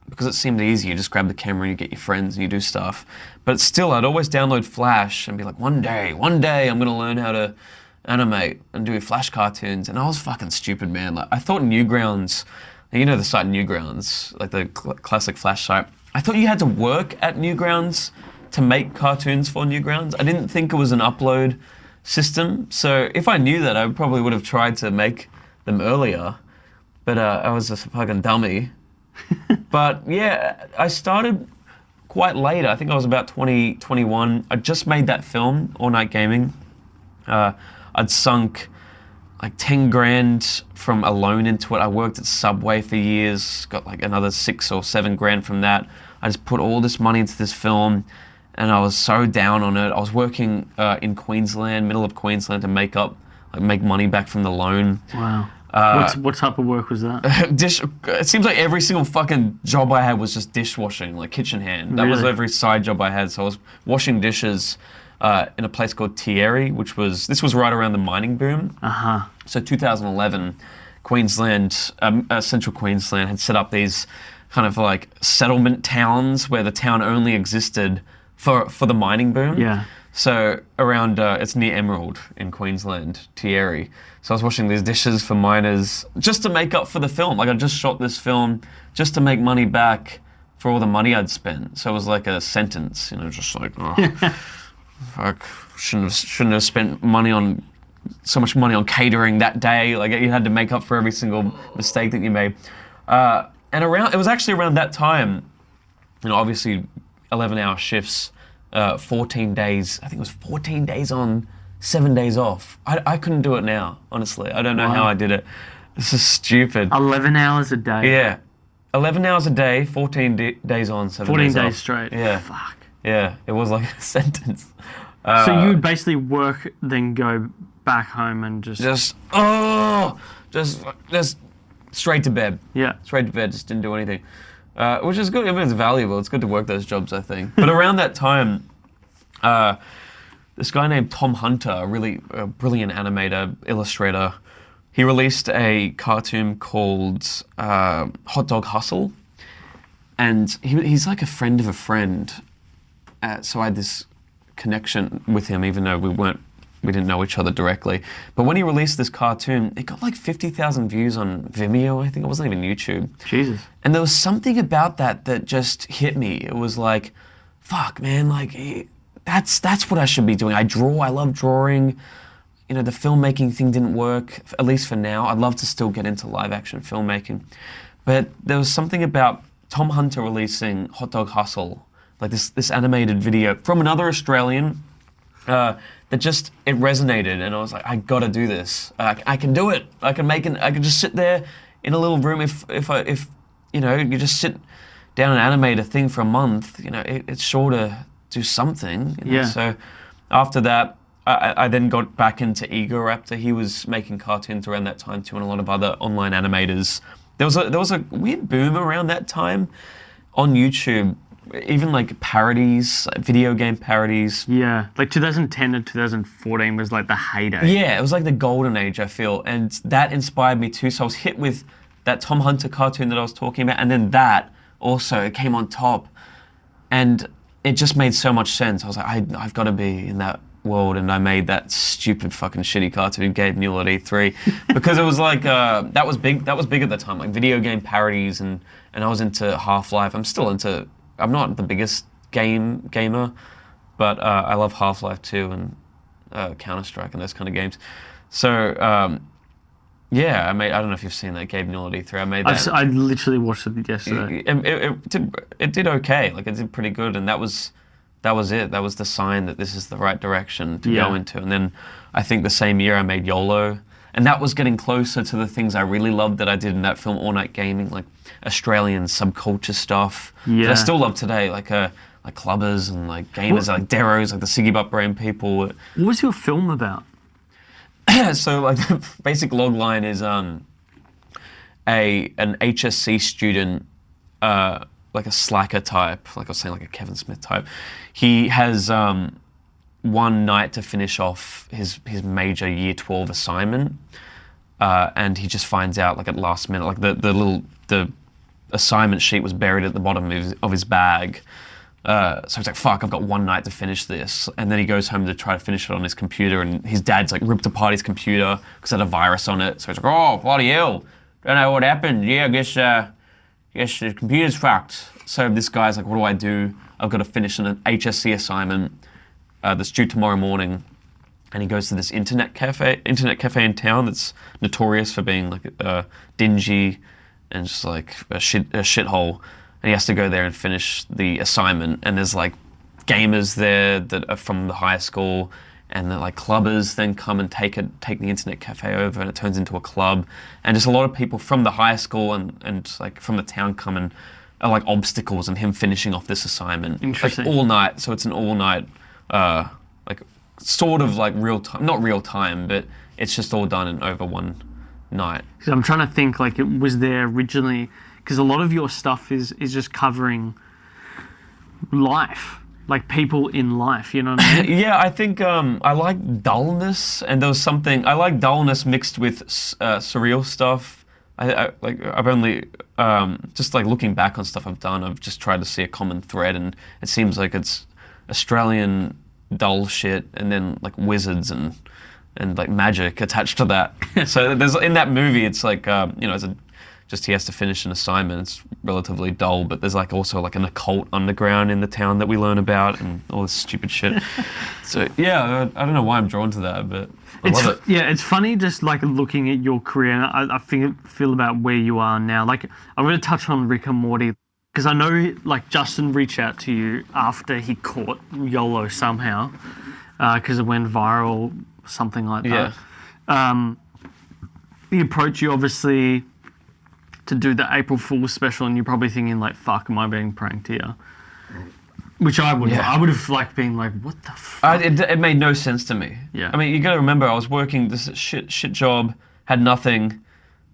[SPEAKER 1] because it seemed easy. You just grab the camera and you get your friends and you do stuff. But still, I'd always download Flash and be like, one day I'm gonna learn how to animate and do Flash cartoons. And I was fucking stupid, man. Like I thought Newgrounds, you know the site Newgrounds, like the classic Flash site. I thought you had to work at Newgrounds to make cartoons for Newgrounds. I didn't think it was an upload system. So if I knew that, I probably would have tried to make them earlier. But I was a fucking dummy. But yeah, I started quite late. I think I was about 20, 21. I just made that film, All Night Gaming. I'd sunk like 10 grand from alone into it. I worked at Subway for years, got like another 6 or 7 grand from that. I just put all this money into this film and I was so down on it. I was working in Queensland, middle of Queensland to make money back from the loan.
[SPEAKER 3] Wow. What type of work was that?
[SPEAKER 1] It seems like every single fucking job I had was just dishwashing, like kitchen hand. That was every side job I had. So I was washing dishes in a place called Thierry, this was right around the mining boom. So 2011, Queensland, central Queensland had set up these kind of like settlement towns where the town only existed for the mining boom.
[SPEAKER 3] Yeah.
[SPEAKER 1] So around, it's near Emerald in Queensland, Thierry. So I was washing these dishes for miners just to make up for the film. Like I just shot this film just to make money back for all the money I'd spent. So it was like a sentence, you know, just like, oh, fuck, shouldn't have spent so much money on catering that day. Like you had to make up for every single mistake that you made. And it was actually around that time, you know, obviously 11-hour shifts, 14 days, I think it was 14 days on, 7 days off. I couldn't do it now, honestly. I don't know how I did it. This is stupid.
[SPEAKER 3] 11 hours a day?
[SPEAKER 1] Yeah. 11 hours a day, 14 days on, 7 days off.
[SPEAKER 3] 14 days straight?
[SPEAKER 1] Yeah.
[SPEAKER 3] Fuck.
[SPEAKER 1] Yeah, it was like a sentence.
[SPEAKER 3] So you would basically work, then go back home and just
[SPEAKER 1] straight to bed.
[SPEAKER 3] Yeah.
[SPEAKER 1] Straight to bed, just didn't do anything. Which is good. I mean, it's valuable. It's good to work those jobs, I think. But around that time, This guy named Tom Hunter, a really brilliant animator, illustrator, he released a cartoon called Hot Dog Hustle. And he's like a friend of a friend. So I had this connection with him, even though we didn't know each other directly. But when he released this cartoon, it got like 50,000 views on Vimeo, I think. It wasn't even YouTube.
[SPEAKER 3] Jesus.
[SPEAKER 1] And there was something about that just hit me. It was like, fuck, man, like, that's what I should be doing. I love drawing. You know, the filmmaking thing didn't work, at least for now. I'd love to still get into live action filmmaking. But there was something about Tom Hunter releasing Hot Dog Hustle, like this animated video from another Australian, that just, it resonated, and I was like, I gotta do this. I can do it. I can just sit there in a little room if you know, you just sit down and animate a thing for a month, you know, it's sure to do something. You know?
[SPEAKER 3] Yeah.
[SPEAKER 1] So after that, I then got back into Ego Raptor. He was making cartoons around that time too, and a lot of other online animators. There was a weird boom around that time on YouTube, even like parodies, like video game parodies.
[SPEAKER 3] Yeah, like 2010 to 2014 was like the heyday.
[SPEAKER 1] Yeah, it was like the golden age, I feel, and that inspired me too. So I was hit with that Tom Hunter cartoon that I was talking about, and then that also came on top, and it just made so much sense. I was like, I've got to be in that world, and I made that stupid fucking shitty cartoon, Gabe Newell at E3, because it was like that was big at the time, like video game parodies, and I was into Half-Life. I'm not the biggest gamer, but I love Half-Life 2 and Counter-Strike and those kind of games. So yeah, I don't know if you've seen that Gabe Newell at E3. I made that.
[SPEAKER 3] I literally watched it yesterday.
[SPEAKER 1] It did okay, like it did pretty good, and that was it. That was the sign that this is the right direction to go into. And then I think the same year I made YOLO, and that was getting closer to the things I really loved that I did in that film, All Night Gaming, like Australian subculture stuff that I still love today, like clubbers and like gamers, like Deros, like the Siggy Butt Brain people.
[SPEAKER 3] What was your film about?
[SPEAKER 1] So like the basic logline is an HSC student, like a slacker type, like I was saying, like a Kevin Smith type. He has one night to finish off his major year 12 assignment, and he just finds out like at last minute, like the assignment sheet was buried at the bottom of his bag. So he's like, fuck, I've got one night to finish this. And then he goes home to try to finish it on his computer, and his dad's like ripped apart his computer because it had a virus on it. So he's like, oh, bloody hell, don't know what happened. Yeah, I guess the computer's fucked. So this guy's like, what do I do? I've got to finish an HSC assignment that's due tomorrow morning. And he goes to this internet cafe in town that's notorious for being like dingy and just like a shithole. And he has to go there and finish the assignment. And there's like gamers there that are from the high school, and the like clubbers then come and take the internet cafe over, and it turns into a club. And just a lot of people from the high school and like from the town come and are like obstacles in him finishing off this assignment.
[SPEAKER 3] Interesting.
[SPEAKER 1] Like all night. So it's an all night, like sort of like real time, not real time, but it's just all done in over one night.
[SPEAKER 3] So I'm trying to think, like, it was there originally, because a lot of your stuff is just covering life, like people in life, you know what I mean?
[SPEAKER 1] Yeah, I think I like dullness, and there was something, I like dullness mixed with surreal stuff. I've only, just like looking back on stuff I've done, I've just tried to see a common thread, and it seems like it's Australian dull shit, and then like wizards and like magic attached to that. So there's, in that movie, it's like, you know, he has to finish an assignment. It's relatively dull, but there's like also like an occult underground in the town that we learn about and all this stupid shit. So yeah, I don't know why I'm drawn to that, but I love it.
[SPEAKER 3] Yeah, it's funny just like looking at your career, and I feel about where you are now. Like, I'm going to touch on Rick and Morty, because I know like Justin reached out to you after he caught YOLO somehow, because it went viral, something like that.
[SPEAKER 1] Yeah.
[SPEAKER 3] He approached you obviously to do the April Fool's special, and you're probably thinking like, fuck, am I being pranked here? Which I would have like been like, what the fuck?
[SPEAKER 1] It made no sense to me.
[SPEAKER 3] Yeah.
[SPEAKER 1] I mean, you got to remember, I was working this shit job, had nothing,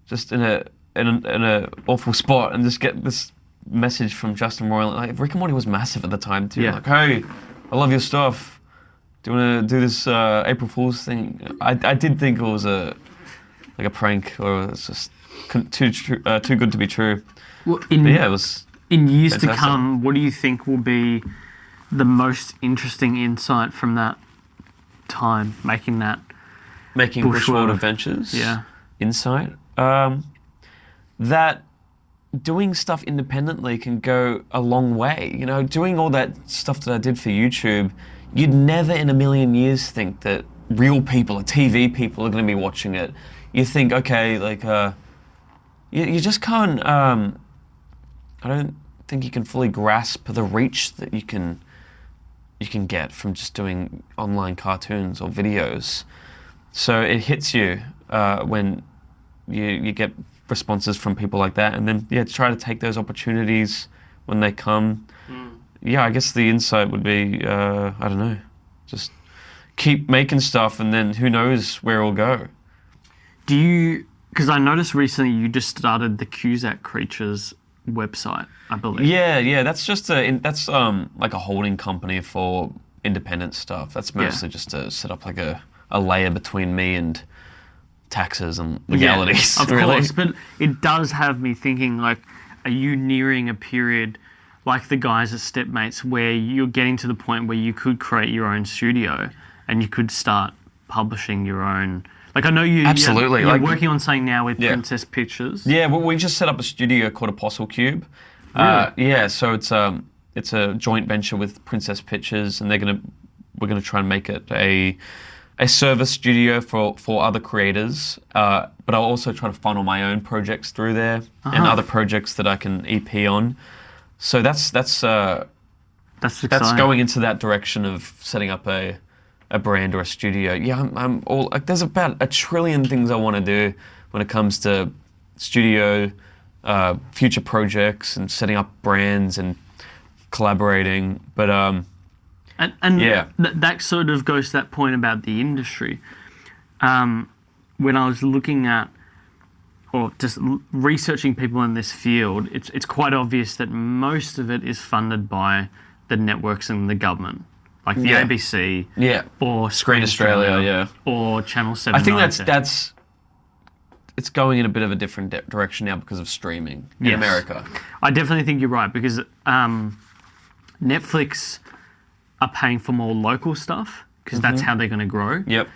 [SPEAKER 1] just in a awful spot, and just get this message from Justin Roiland. Like, Rick and Morty was massive at the time too.
[SPEAKER 3] Yeah.
[SPEAKER 1] Like, hey, I love your stuff. Do you want to do this April Fool's thing? I did think it was a prank, or it's just too good to be true.
[SPEAKER 3] Well,
[SPEAKER 1] it was.
[SPEAKER 3] In years
[SPEAKER 1] fantastic.
[SPEAKER 3] to come, what do you think will be the most interesting insight from that time, making
[SPEAKER 1] Bushworld Adventures?
[SPEAKER 3] Yeah.
[SPEAKER 1] Insight. That doing stuff independently can go a long way. You know, doing all that stuff that I did for YouTube, you'd never in a million years think that real people, or TV people, are going to be watching it. You think, okay, like, you just can't, I don't think you can fully grasp the reach that you can get from just doing online cartoons or videos. So it hits you when you get responses from people like that, and then try to take those opportunities when they come. I guess the insight would be I don't know, just keep making stuff, and then who knows where it'll go. Because
[SPEAKER 3] I noticed recently you just started the Cusack Creatures website, I believe.
[SPEAKER 1] Yeah, that's just that's like a holding company for independent stuff. That's mostly just to set up like a layer between me and taxes and legalities.
[SPEAKER 3] Of course, but it does have me thinking, like, are you nearing a period like the guys at Stepmates where you're getting to the point where you could create your own studio and you could start publishing your own? Like, I know
[SPEAKER 1] absolutely.
[SPEAKER 3] You're working on something now with Princess Pictures.
[SPEAKER 1] Yeah, well, we just set up a studio called Apostle Cube.
[SPEAKER 3] Really?
[SPEAKER 1] So it's a joint venture with Princess Pictures, and we're gonna try and make it a service studio for other creators. But I'll also try to funnel my own projects through there and other projects that I can EP on. So that's going into that direction of setting up a brand or a studio. Yeah, I'm all like, there's about 1 trillion things I want to do when it comes to studio, future projects, and setting up brands and collaborating. But
[SPEAKER 3] that sort of goes to that point about the industry. When I was looking at, or just researching people in this field, it's quite obvious that most of it is funded by the networks and the government. Like the ABC, or Screen Australia, or Channel 7.
[SPEAKER 1] I think it's going in a bit of a different direction now because of streaming in America.
[SPEAKER 3] I definitely think you're right, because Netflix are paying for more local stuff because that's how they're going to grow.
[SPEAKER 1] Yep.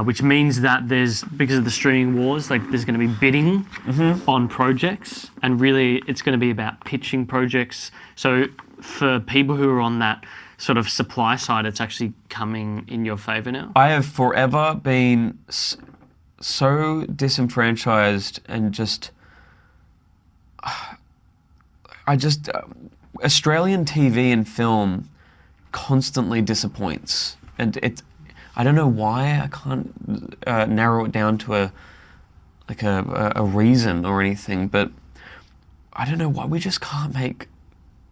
[SPEAKER 3] Which means that because of the streaming wars, like, there's going to be bidding on projects, and really it's going to be about pitching projects. So for people who are on that sort of supply side, it's actually coming in your favor now.
[SPEAKER 1] I have forever been so disenfranchised, and Australian TV and film constantly disappoints, and I don't know why. I can't narrow it down to a reason or anything, but I don't know why we just can't make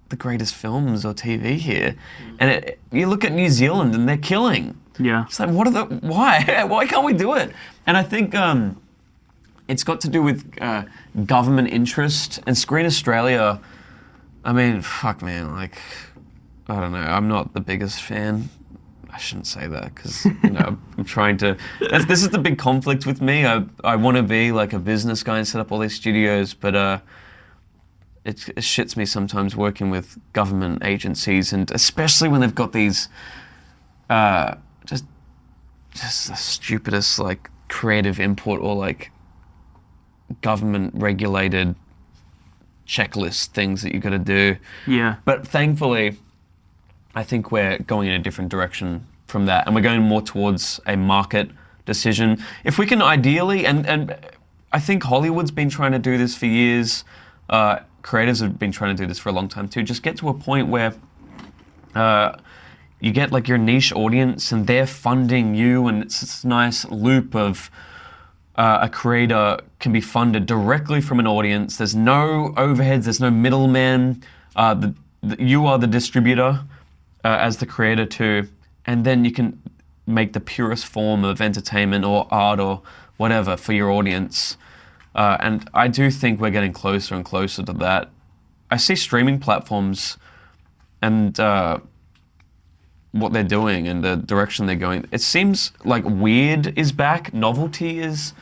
[SPEAKER 1] the greatest films or TV here. And you look at New Zealand and they're killing.
[SPEAKER 3] Yeah.
[SPEAKER 1] It's like, why? Why can't we do it? And I think it's got to do with government interest, and Screen Australia, I mean, fuck, man, like, I don't know, I'm not the biggest fan. I shouldn't say that, because I'm trying to. This is the big conflict with me. I want to be like a business guy and set up all these studios, but it shits me sometimes working with government agencies, and especially when they've got these just the stupidest, like, creative input, or like government regulated checklist things that you got to do.
[SPEAKER 3] Yeah.
[SPEAKER 1] But thankfully, I think we're going in a different direction from that, and we're going more towards a market decision. If we can ideally, and I think Hollywood's been trying to do this for years, creators have been trying to do this for a long time too, just get to a point where you get like your niche audience and they're funding you, and it's this nice loop of a creator can be funded directly from an audience. There's no overheads, there's no middleman. You are the distributor as the creator too, and then you can make the purest form of entertainment or art or whatever for your audience. And I do think we're getting closer and closer to that. I see streaming platforms, and what they're doing and the direction they're going. It seems like weird is back. Novelty is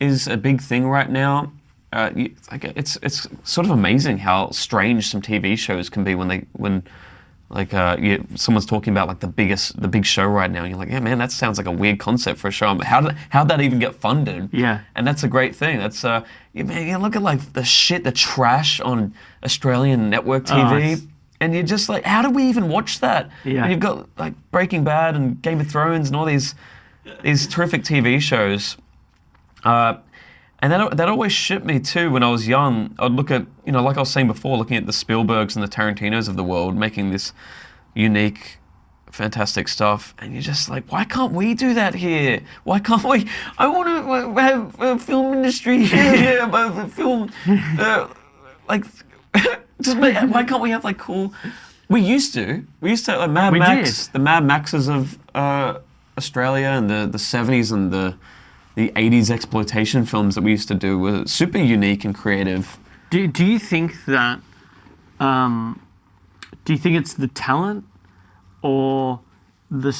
[SPEAKER 1] a big thing right now. It's sort of amazing how strange some TV shows can be when someone's talking about like the big show right now, and you're like, yeah, man, that sounds like a weird concept for a show. How'd that even get funded?
[SPEAKER 3] Yeah,
[SPEAKER 1] and that's a great thing. That's man, you look at like the trash on Australian network TV, and you're just like, how do we even watch that?
[SPEAKER 3] Yeah,
[SPEAKER 1] and you've got like Breaking Bad and Game of Thrones and all these terrific TV shows. And that always shipped me too. When I was young, I'd look at, like I was saying before, looking at the Spielbergs and the Tarantinos of the world making this unique, fantastic stuff, and you're just like, why can't we do that here? Why can't we? I want to have a film industry here, a film, why can't we have like cool? We used to like Mad Max, the Mad Maxes of Australia, and the 70s and the 80s exploitation films that we used to do were super unique and creative.
[SPEAKER 3] Do you think that, do you think it's the talent or the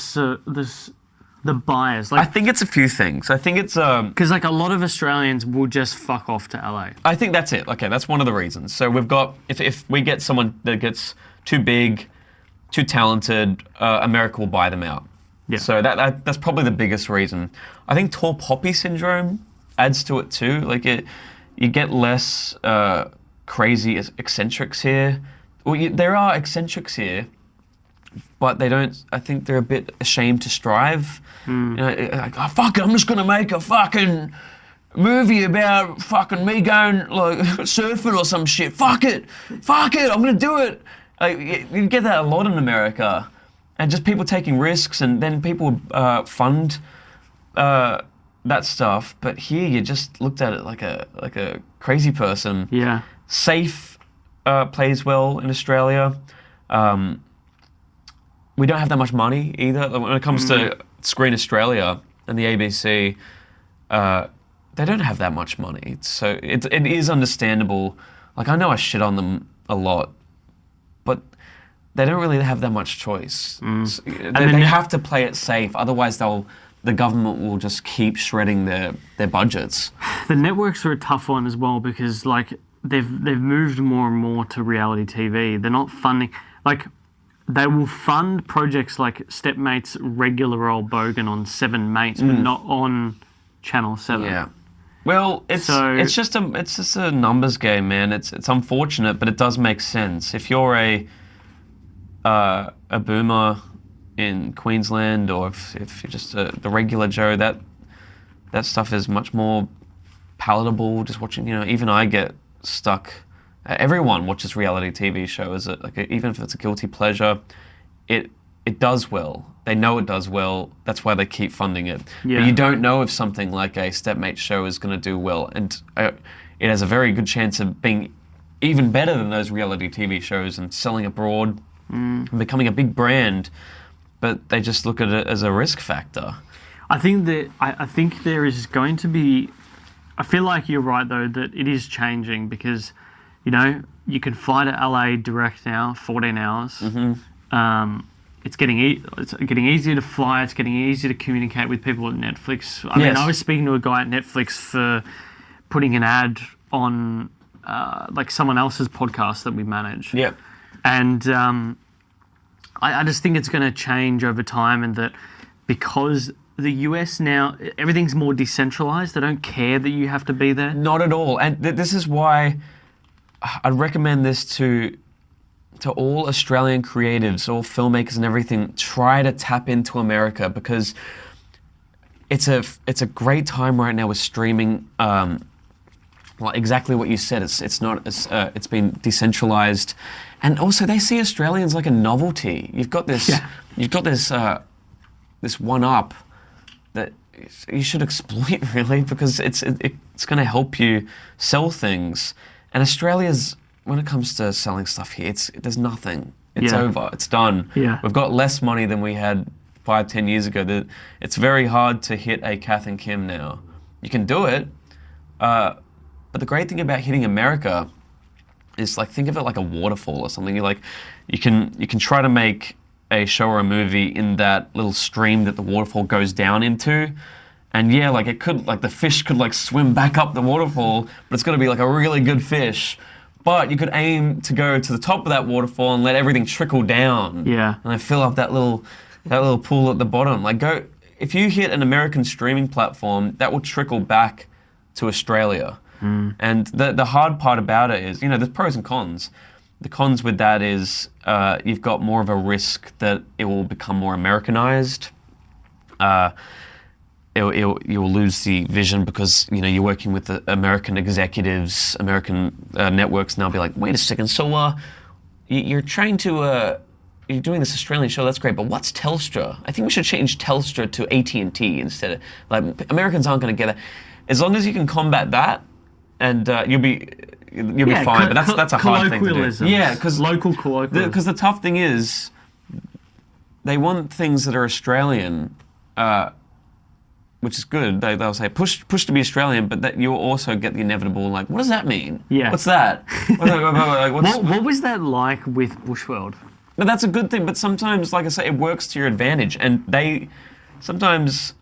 [SPEAKER 3] buyers? Like,
[SPEAKER 1] I think it's a few things. I think it's...
[SPEAKER 3] Because like a lot of Australians will just fuck off to LA.
[SPEAKER 1] I think that's it. Okay, that's one of the reasons. So we've got, if we get someone that gets too big, too talented, America will buy them out.
[SPEAKER 3] Yeah.
[SPEAKER 1] So that's probably the biggest reason. I think tall poppy syndrome adds to it too. Like you get less crazy eccentrics here. Well, there are eccentrics here, but they don't. I think they're a bit ashamed to strive. Like, oh, fuck it, I'm just gonna make a fucking movie about fucking me going like surfing or some shit. Fuck it, I'm gonna do it. Like, you get that a lot in America. And just people taking risks, and then people fund that stuff. But here, you just looked at it like a crazy person.
[SPEAKER 3] Yeah.
[SPEAKER 1] Safe plays well in Australia. We don't have that much money either. When it comes to Screen Australia and the ABC, they don't have that much money. So it is understandable. Like, I know I shit on them a lot, but they don't really have that much choice. So they have to play it safe, otherwise the government will just keep shredding their budgets.
[SPEAKER 3] The networks are a tough one as well, because like they've moved more and more to reality TV. They're not funding, like they will fund projects like Stepmates regular old bogan on 7 Mates, but not on Channel 7.
[SPEAKER 1] Yeah. Well, it's just a numbers game, man. It's unfortunate, but it does make sense. If you're a boomer in Queensland, or if you're just the regular Joe, that stuff is much more palatable. Just watching, even I get stuck. Everyone watches reality TV shows. Even if it's a guilty pleasure, it does well. They know it does well. That's why they keep funding it.
[SPEAKER 3] Yeah.
[SPEAKER 1] But you don't know if something like a Stepmate show is going to do well, and it has a very good chance of being even better than those reality TV shows and selling abroad. And becoming a big brand, but they just look at it as a risk factor.
[SPEAKER 3] I think there is going to be. I feel like you're right though, that it is changing, because you can fly to LA direct now, 14 hours. It's getting easier to fly. It's getting easier to communicate with people at Netflix. I mean, I was speaking to a guy at Netflix for putting an ad on like someone else's podcast that we manage.
[SPEAKER 1] Yep.
[SPEAKER 3] And I just think it's going to change over time, and that because the US now, everything's more decentralized. They don't care that you have to be there.
[SPEAKER 1] Not at all. And this is why I'd recommend this to all Australian creatives, all filmmakers and everything. Try to tap into America, because it's a great time right now with streaming. Well, exactly what you said. It's been decentralized, and also they see Australians like a novelty. You've got this. Yeah. You've got this one up that you should exploit, really, because it's going to help you sell things. And Australia's, when it comes to selling stuff here, there's nothing. It's over. It's done.
[SPEAKER 3] Yeah.
[SPEAKER 1] We've got less money than we had 5-10 years ago. It's very hard to hit a Kath and Kim now. You can do it. But the great thing about hitting America is, like, think of it like a waterfall or something. You can try to make a show or a movie in that little stream that the waterfall goes down into. And yeah, like it could, like the fish could like swim back up the waterfall, but it's got to be like a really good fish. But you could aim to go to the top of that waterfall and let everything trickle down.
[SPEAKER 3] Yeah.
[SPEAKER 1] And then fill up that little pool at the bottom. Like if you hit an American streaming platform, that will trickle back to Australia. And the hard part about it is, there's pros and cons. The cons with that is you've got more of a risk that it will become more Americanized. You'll lose the vision because you're working with the American executives, American networks, and they'll be like, wait a second, so you're trying to you're doing this Australian show, that's great, but what's Telstra? I think we should change Telstra to AT&T instead of, like, Americans aren't going to get it. As long as you can combat that, and you'll be fine. But that's a hard thing to do. Yeah, because
[SPEAKER 3] local colloquialism.
[SPEAKER 1] Because the tough thing is, they want things that are Australian. Which is good. They'll say push to be Australian, but that you'll also get the inevitable like, what does that mean?
[SPEAKER 3] Yeah.
[SPEAKER 1] What's that?
[SPEAKER 3] What was that like with Bushworld?
[SPEAKER 1] But that's a good thing. But sometimes, like I say, it works to your advantage, and sometimes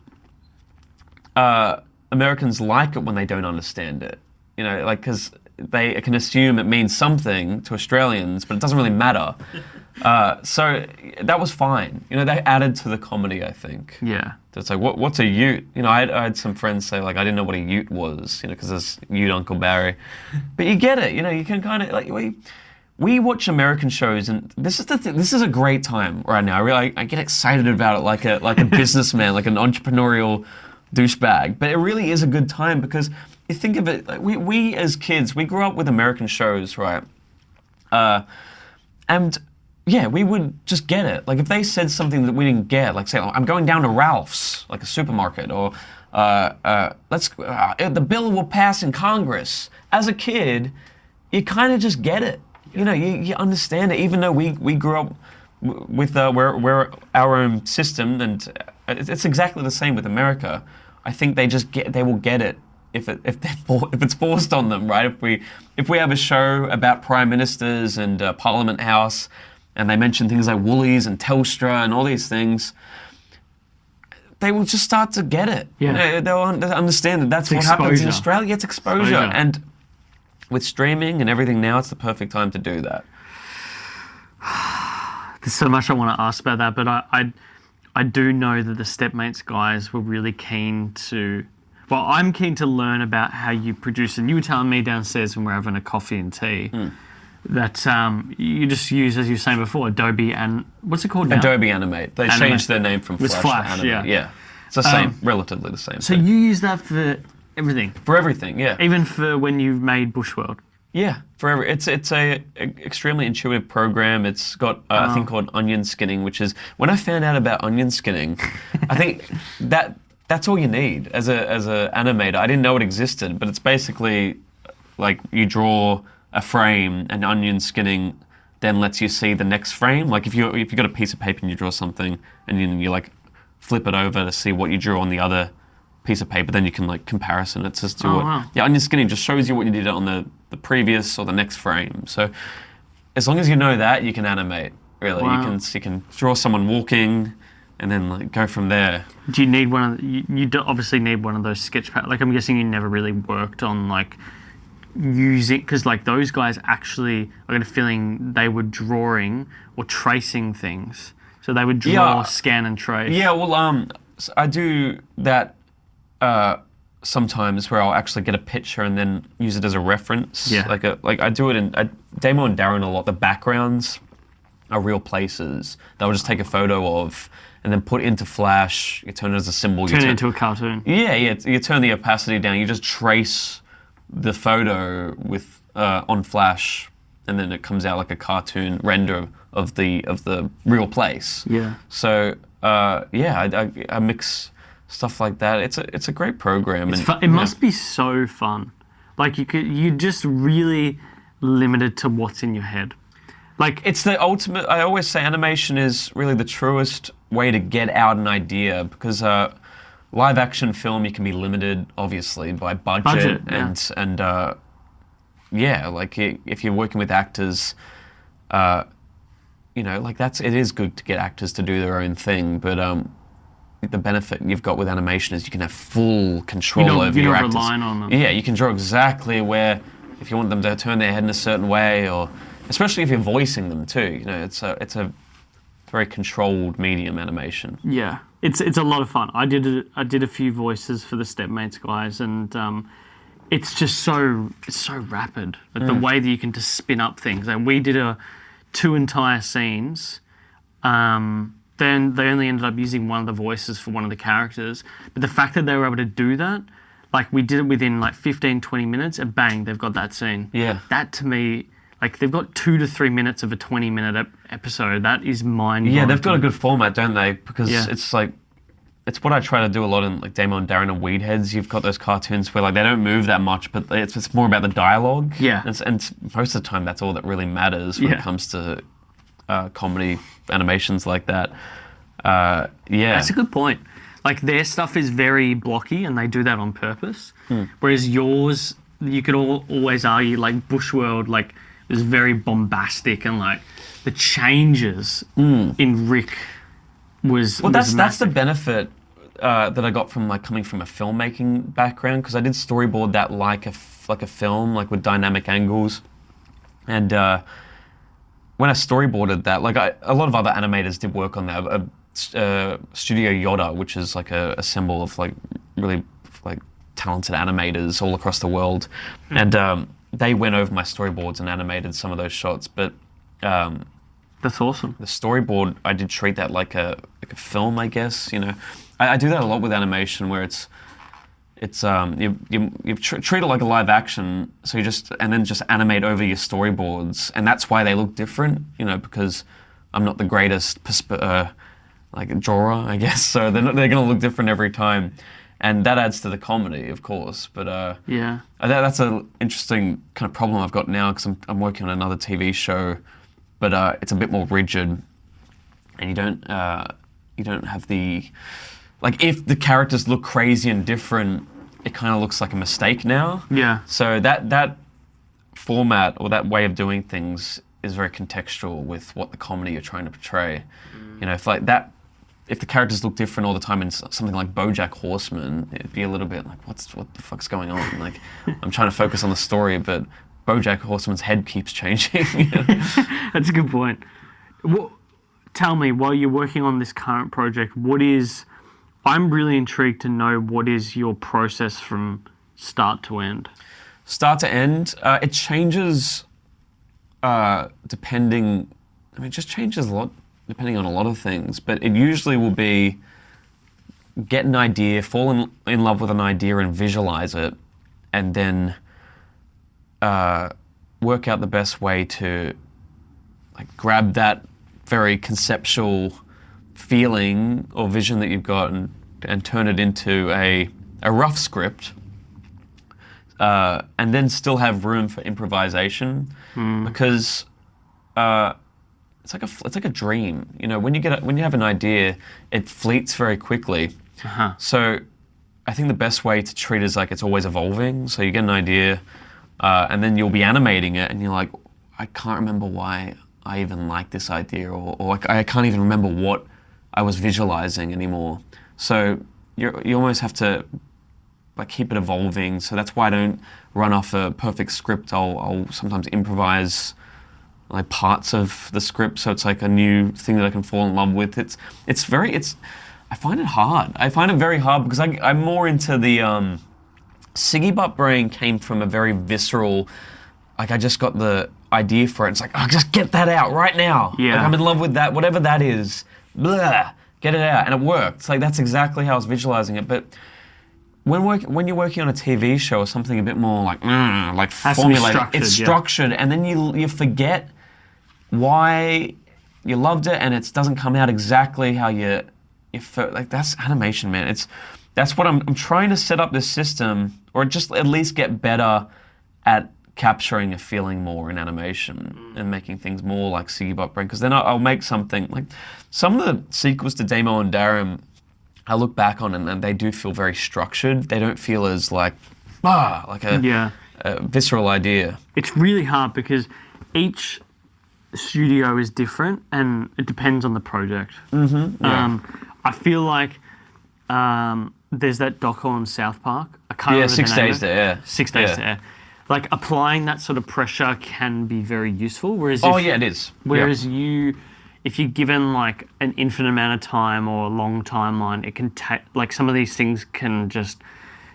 [SPEAKER 1] Americans like it when they don't understand it. Because they can assume it means something to Australians, but it doesn't really matter. So that was fine. They added to the comedy, I think.
[SPEAKER 3] Yeah.
[SPEAKER 1] So it's like, what's a ute? I had some friends say, like, I didn't know what a ute was, because there's Ute Uncle Barry. But you get it, you can kind of, like, we watch American shows, and this is a great time right now. I get excited about it like a businessman, like an entrepreneurial douchebag. But it really is a good time because you think of it, like, we as kids, we grew up with American shows, right? And yeah, we would just get it. Like if they said something that we didn't get, like say, I'm going down to Ralph's, like a supermarket, or the bill will pass in Congress. As a kid, you kind of just get it. You understand it, even though we grew up with we're our own system, and it's exactly the same with America. I think they will get it if it's forced on them, right? If we have a show about prime ministers and Parliament House, and they mention things like Woolies and Telstra and all these things, they will just start to get it.
[SPEAKER 3] Yeah.
[SPEAKER 1] They'll understand that that's what happens in Australia. It's exposure. And with streaming and everything now, it's the perfect time to do that.
[SPEAKER 3] There's so much I want to ask about that, but I do know that the Stepmates guys were really keen to... Well, I'm keen to learn about how you produce, and you were telling me downstairs when we were having a coffee and tea, that you just use, as you were saying before, Adobe and... What's it called now?
[SPEAKER 1] Adobe Animate. They changed their name from Flash to Animate.
[SPEAKER 3] Yeah.
[SPEAKER 1] It's the same, relatively the same
[SPEAKER 3] So
[SPEAKER 1] thing.
[SPEAKER 3] you use that for everything?
[SPEAKER 1] For everything, yeah.
[SPEAKER 3] Even for when you've made Bushworld?
[SPEAKER 1] Yeah, forever. It's a extremely intuitive program. It's got a thing called onion skinning, which is... When I found out about onion skinning, I think that's all you need as a animator. I didn't know it existed, but it's basically like you draw a frame, and onion skinning then lets you see the next frame. Like if you got a piece of paper and you draw something, and then you like flip it over to see what you drew on the other piece of paper, then you can like comparison it to
[SPEAKER 3] wow.
[SPEAKER 1] Yeah, onion skinning just shows you what you did on the previous or the next frame. So as long as you know that, you can animate. Really,
[SPEAKER 3] Wow.
[SPEAKER 1] you can draw someone walking, and then like go from there.
[SPEAKER 3] Do you need one of you do obviously need one of those sketch pads? Like I'm guessing you never really worked on like using, because like those guys actually, I got a feeling they were drawing or tracing things. So they would draw, scan, and trace.
[SPEAKER 1] Yeah, well, so I do that sometimes where I'll actually get a picture and then use it as a reference.
[SPEAKER 3] Yeah.
[SPEAKER 1] Like I do it in Damo and Darren a lot. The backgrounds are real places that I'll just take a photo of and then put it into Flash. You turn it as a symbol.
[SPEAKER 3] Turn it into a cartoon.
[SPEAKER 1] Yeah. You turn the opacity down. You just trace the photo with on Flash, and then it comes out like a cartoon render of the real place.
[SPEAKER 3] Yeah.
[SPEAKER 1] So I mix stuff like that. It's a great program.
[SPEAKER 3] It must be so fun. Like you're just really limited to what's in your head. Like
[SPEAKER 1] it's the ultimate. I always say animation is really the truest way to get out an idea, because live action film, you can be limited obviously by budget and like if you're working with actors, it is good to get actors to do their own thing, but the benefit you've got with animation is you can have full control over your actors.
[SPEAKER 3] Relying on them.
[SPEAKER 1] Yeah, you can draw exactly where, if you want them to turn their head in a certain way, or especially if you're voicing them too. It's a very controlled medium, animation.
[SPEAKER 3] Yeah, it's a lot of fun. I did a few voices for the Stepmates guys, and it's just so rapid. But the way that you can just spin up things, and we did 2 entire scenes. Then they only ended up using one of the voices for one of the characters. But the fact that they were able to do that, like we did it within like 15, 20 minutes, and bang, they've got that scene.
[SPEAKER 1] Yeah.
[SPEAKER 3] That to me, like they've got 2 to 3 minutes of a 20-minute episode. That is mind-blowing.
[SPEAKER 1] Yeah, they've got a good format, don't they? Because
[SPEAKER 3] Yeah.
[SPEAKER 1] it's like, it's what I try to do a lot in like Damo and Darren and Weedheads. You've got those cartoons where like they don't move that much, but it's more about the dialogue.
[SPEAKER 3] Yeah.
[SPEAKER 1] And most of the time, that's all that really matters when it comes to comedy animations like that. Yeah.
[SPEAKER 3] That's a good point. Like their stuff is very blocky, and they do that on purpose. Whereas yours, you could always argue, like Bushworld, like was very bombastic, and like the changes in Rick was.
[SPEAKER 1] Well, that's the benefit that I got from like coming from a filmmaking background, because I did storyboard that like a film, like with dynamic angles, and when I storyboarded that, like a lot of other animators did work on that. Studio Yoda, which is like a symbol of like really like talented animators all across the world, and they went over my storyboards and animated some of those shots. But
[SPEAKER 3] that's awesome.
[SPEAKER 1] The storyboard, I did treat that like a film, I guess. I do that a lot with animation, where it's you treat it like a live action, so and then just animate over your storyboards, and that's why they look different. Because I'm not the greatest like drawer, I guess. So they're going to look different every time, and that adds to the comedy, of course. But
[SPEAKER 3] yeah,
[SPEAKER 1] that's an interesting kind of problem I've got now, because I'm working on another TV show, but it's a bit more rigid, and you don't have the, like, if the characters look crazy and different, it kind of looks like a mistake now.
[SPEAKER 3] Yeah.
[SPEAKER 1] So that format or that way of doing things is very contextual with what the comedy you're trying to portray. If like that, if the characters look different all the time in something like BoJack Horseman, it'd be a little bit like, what the fuck's going on? Like, I'm trying to focus on the story, but BoJack Horseman's head keeps changing.
[SPEAKER 3] That's a good point. Tell me, while you're working on this current project, I'm really intrigued to know what is your process from start to end?
[SPEAKER 1] Start to end, it changes depending, it just changes a lot depending on a lot of things, but it usually will be get an idea, fall in love with an idea and visualize it, and then work out the best way to like grab that very conceptual feeling or vision that you've got and turn it into a rough script, and then still have room for improvisation, because it's like a dream. When you have an idea, it fleets very quickly. So I think the best way to treat it is like it's always evolving. So you get an idea, and then you'll be animating it, and you're like, I can't remember why I even like this idea, or like I can't even remember what I was visualizing anymore. So you almost have to like keep it evolving. So that's why I don't run off a perfect script. I'll sometimes improvise like parts of the script, so it's like a new thing that I can fall in love with. I find it hard. I find it very hard because I'm more into the Siggy Butt Brain came from a very visceral, like I just got the idea for it. It's like, just get that out right now.
[SPEAKER 3] Yeah.
[SPEAKER 1] Like, I'm in love with that, whatever that is. Blah, get it out, and it worked. It's like that's exactly how I was visualizing it. But when you're working on a TV show or something a bit more like formulated, it's structured, and then you forget why you loved it, and it doesn't come out exactly how you felt. Like that's animation, man. That's what I'm trying to set up this system, or just at least get better at capturing a feeling more in animation and making things more like Siggy Butt Brain. Because then I'll make something like some of the sequels to Damo and Darren. I look back on and they do feel very structured. They don't feel as like a visceral idea.
[SPEAKER 3] It's really hard because each studio is different, and it depends on the project. I feel like there's that doco on South Park. I can't remember
[SPEAKER 1] 6
[SPEAKER 3] the name
[SPEAKER 1] days
[SPEAKER 3] of it.
[SPEAKER 1] there. Yeah.
[SPEAKER 3] 6 days there. Like applying that sort of pressure can be very useful. Whereas
[SPEAKER 1] it is.
[SPEAKER 3] Whereas if you're given like an infinite amount of time or a long timeline, it can take like some of these things can just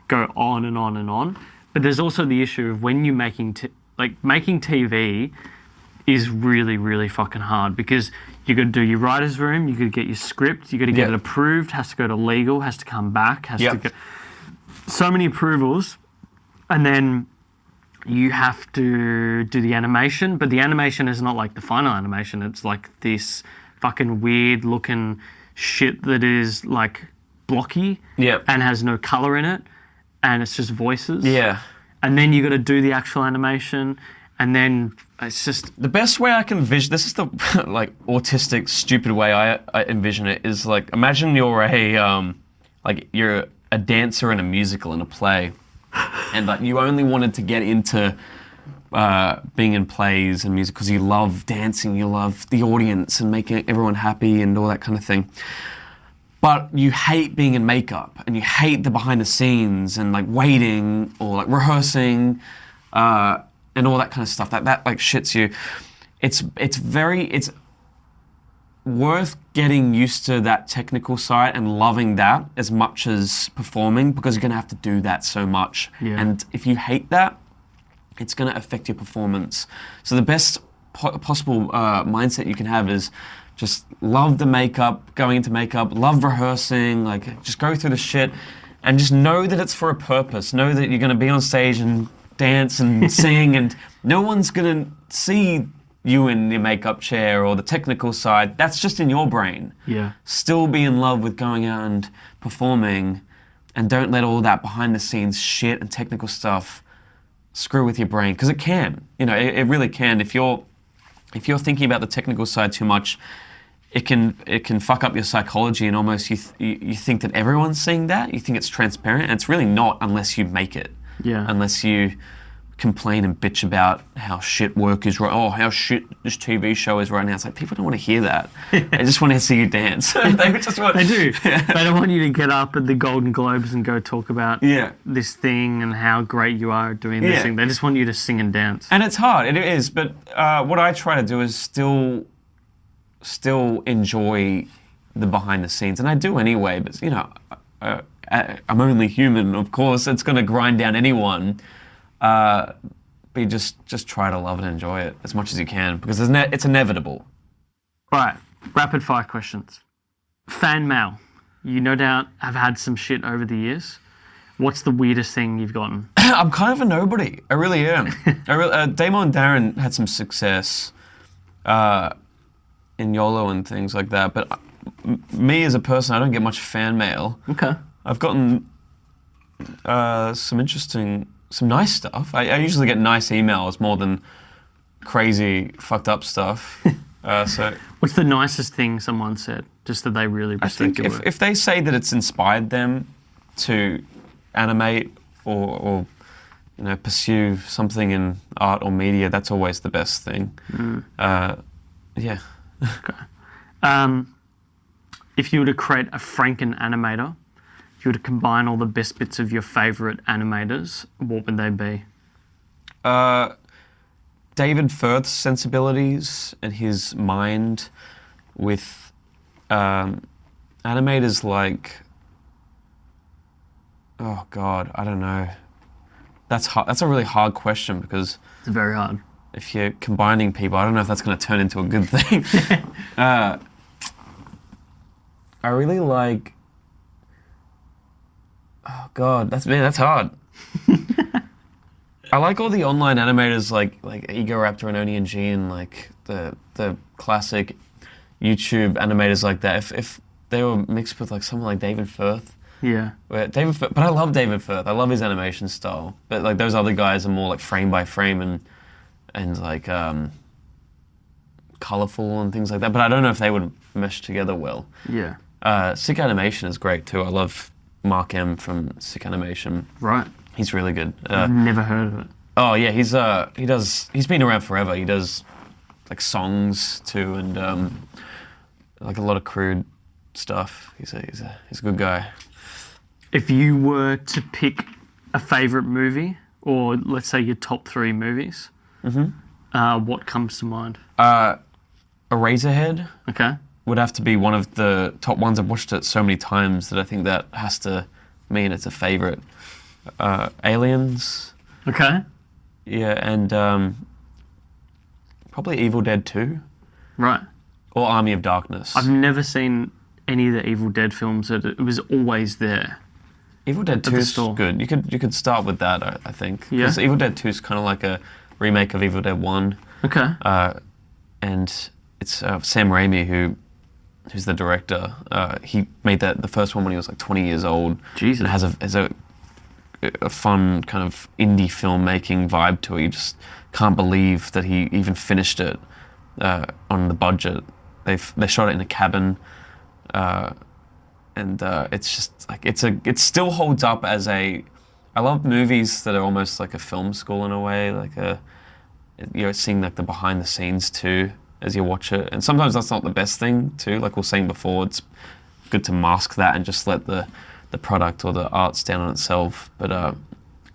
[SPEAKER 3] go on and on and on. But there's also the issue of when you're making making TV is really, really fucking hard because you got to do your writer's room, you got to get your script, you got to get it approved, has to go to legal, has to come back, has to go... So many approvals, and then you have to do the animation, but the animation is not like the final animation, it's like this fucking weird looking shit that is like blocky and has no colour in it, and it's just voices. Yeah. And then you got to do the actual animation, and then it's just...
[SPEAKER 1] The best way I can envision... This is the like autistic, stupid way I envision it is like, imagine you're you're a dancer in a musical, in a play, and like you only wanted to get into being in plays and music because you love dancing, you love the audience and making everyone happy and all that kind of thing. But you hate being in makeup and you hate the behind the scenes and like waiting or like rehearsing and all that kind of stuff. That like shits you. It's worth getting used to that technical side and loving that as much as performing because you're going to have to do that so much. Yeah. And if you hate that, it's going to affect your performance. So the best possible mindset you can have is just love the makeup, going into makeup, love rehearsing, like just go through the shit and just know that it's for a purpose. Know that you're going to be on stage and dance and sing and no one's going to see you in your makeup chair or the technical side. That's just in your brain. Yeah. Still be in love with going out and performing and don't let all that behind the scenes shit and technical stuff screw with your brain because it can. You know, it really can. If you're thinking about the technical side too much, it can fuck up your psychology and almost you think that everyone's seeing that. You think it's transparent and it's really not unless you make it. Yeah. Unless you complain and bitch about how shit work is right. Oh, how shit this TV show is right now. It's like people don't want to hear that. They just want to see you dance. They
[SPEAKER 3] do. They don't want you to get up at the Golden Globes and go talk about this thing and how great you are at doing this thing. They just want you to sing and dance.
[SPEAKER 1] And it's hard. It is. But what I try to do is still enjoy the behind the scenes, and I do anyway. But you know, I'm only human. Of course, it's going to grind down anyone. But you just try to love it and enjoy it as much as you can because it's inevitable.
[SPEAKER 3] Right, rapid fire questions. Fan mail. You no doubt have had some shit over the years. What's the weirdest thing you've gotten?
[SPEAKER 1] I'm kind of a nobody. I really am. Damo and Darren had some success in YOLO and things like that, but me as a person, I don't get much fan mail. Okay. I've gotten some nice stuff. I usually get nice emails more than crazy fucked up stuff. So
[SPEAKER 3] what's the nicest thing someone said? Just that they really respect your work?
[SPEAKER 1] If they say that it's inspired them to animate or you know pursue something in art or media, that's always the best thing. Yeah.
[SPEAKER 3] Okay. If you were to create a Franken animator, if you were to combine all the best bits of your favourite animators, what would they be?
[SPEAKER 1] David Firth's sensibilities and his mind with animators like... Oh, God, I don't know. That's hard. That's a really hard question because...
[SPEAKER 3] It's very hard.
[SPEAKER 1] If you're combining people, I don't know if that's going to turn into a good thing. I really like... Oh God, that's hard. I like all the online animators like Ego Raptor and Oni and G and like the classic YouTube animators like that. If they were mixed with like someone like David Firth. Yeah. But I love David Firth. I love his animation style. But like those other guys are more like frame by frame and like colorful and things like that. But I don't know if they would mesh together well. Yeah. Sick Animation is great too. I love Mark M from Sick Animation.
[SPEAKER 3] Right.
[SPEAKER 1] He's really good.
[SPEAKER 3] I've never heard of it.
[SPEAKER 1] Oh yeah, he's been around forever. He does like songs too, and like a lot of crude stuff. He's a good guy.
[SPEAKER 3] If you were to pick a favorite movie, or let's say your top 3 movies, what comes to mind?
[SPEAKER 1] Eraserhead.
[SPEAKER 3] Okay.
[SPEAKER 1] Would have to be one of the top ones. I've watched it so many times that I think that has to mean it's a favorite. Aliens.
[SPEAKER 3] Okay.
[SPEAKER 1] Yeah, and probably Evil Dead 2.
[SPEAKER 3] Right.
[SPEAKER 1] Or Army of Darkness.
[SPEAKER 3] I've never seen any of the Evil Dead films. It was always there.
[SPEAKER 1] Evil Dead 2 is good. You could start with that, I think.
[SPEAKER 3] Yeah.
[SPEAKER 1] Because Evil Dead 2 is kind of like a remake of Evil Dead 1.
[SPEAKER 3] Okay.
[SPEAKER 1] And it's Sam Raimi who's the director. He made the first one when he was like 20 years old.
[SPEAKER 3] Jesus.
[SPEAKER 1] And it has a fun kind of indie filmmaking vibe to it. You just can't believe that he even finished it on the budget. They shot it in a cabin, and it's just like it still holds up as I love movies that are almost like a film school in a way, like you're seeing like the behind the scenes too as you watch it, and sometimes that's not the best thing too. Like we were saying before, it's good to mask that and just let the product or the art stand on itself. But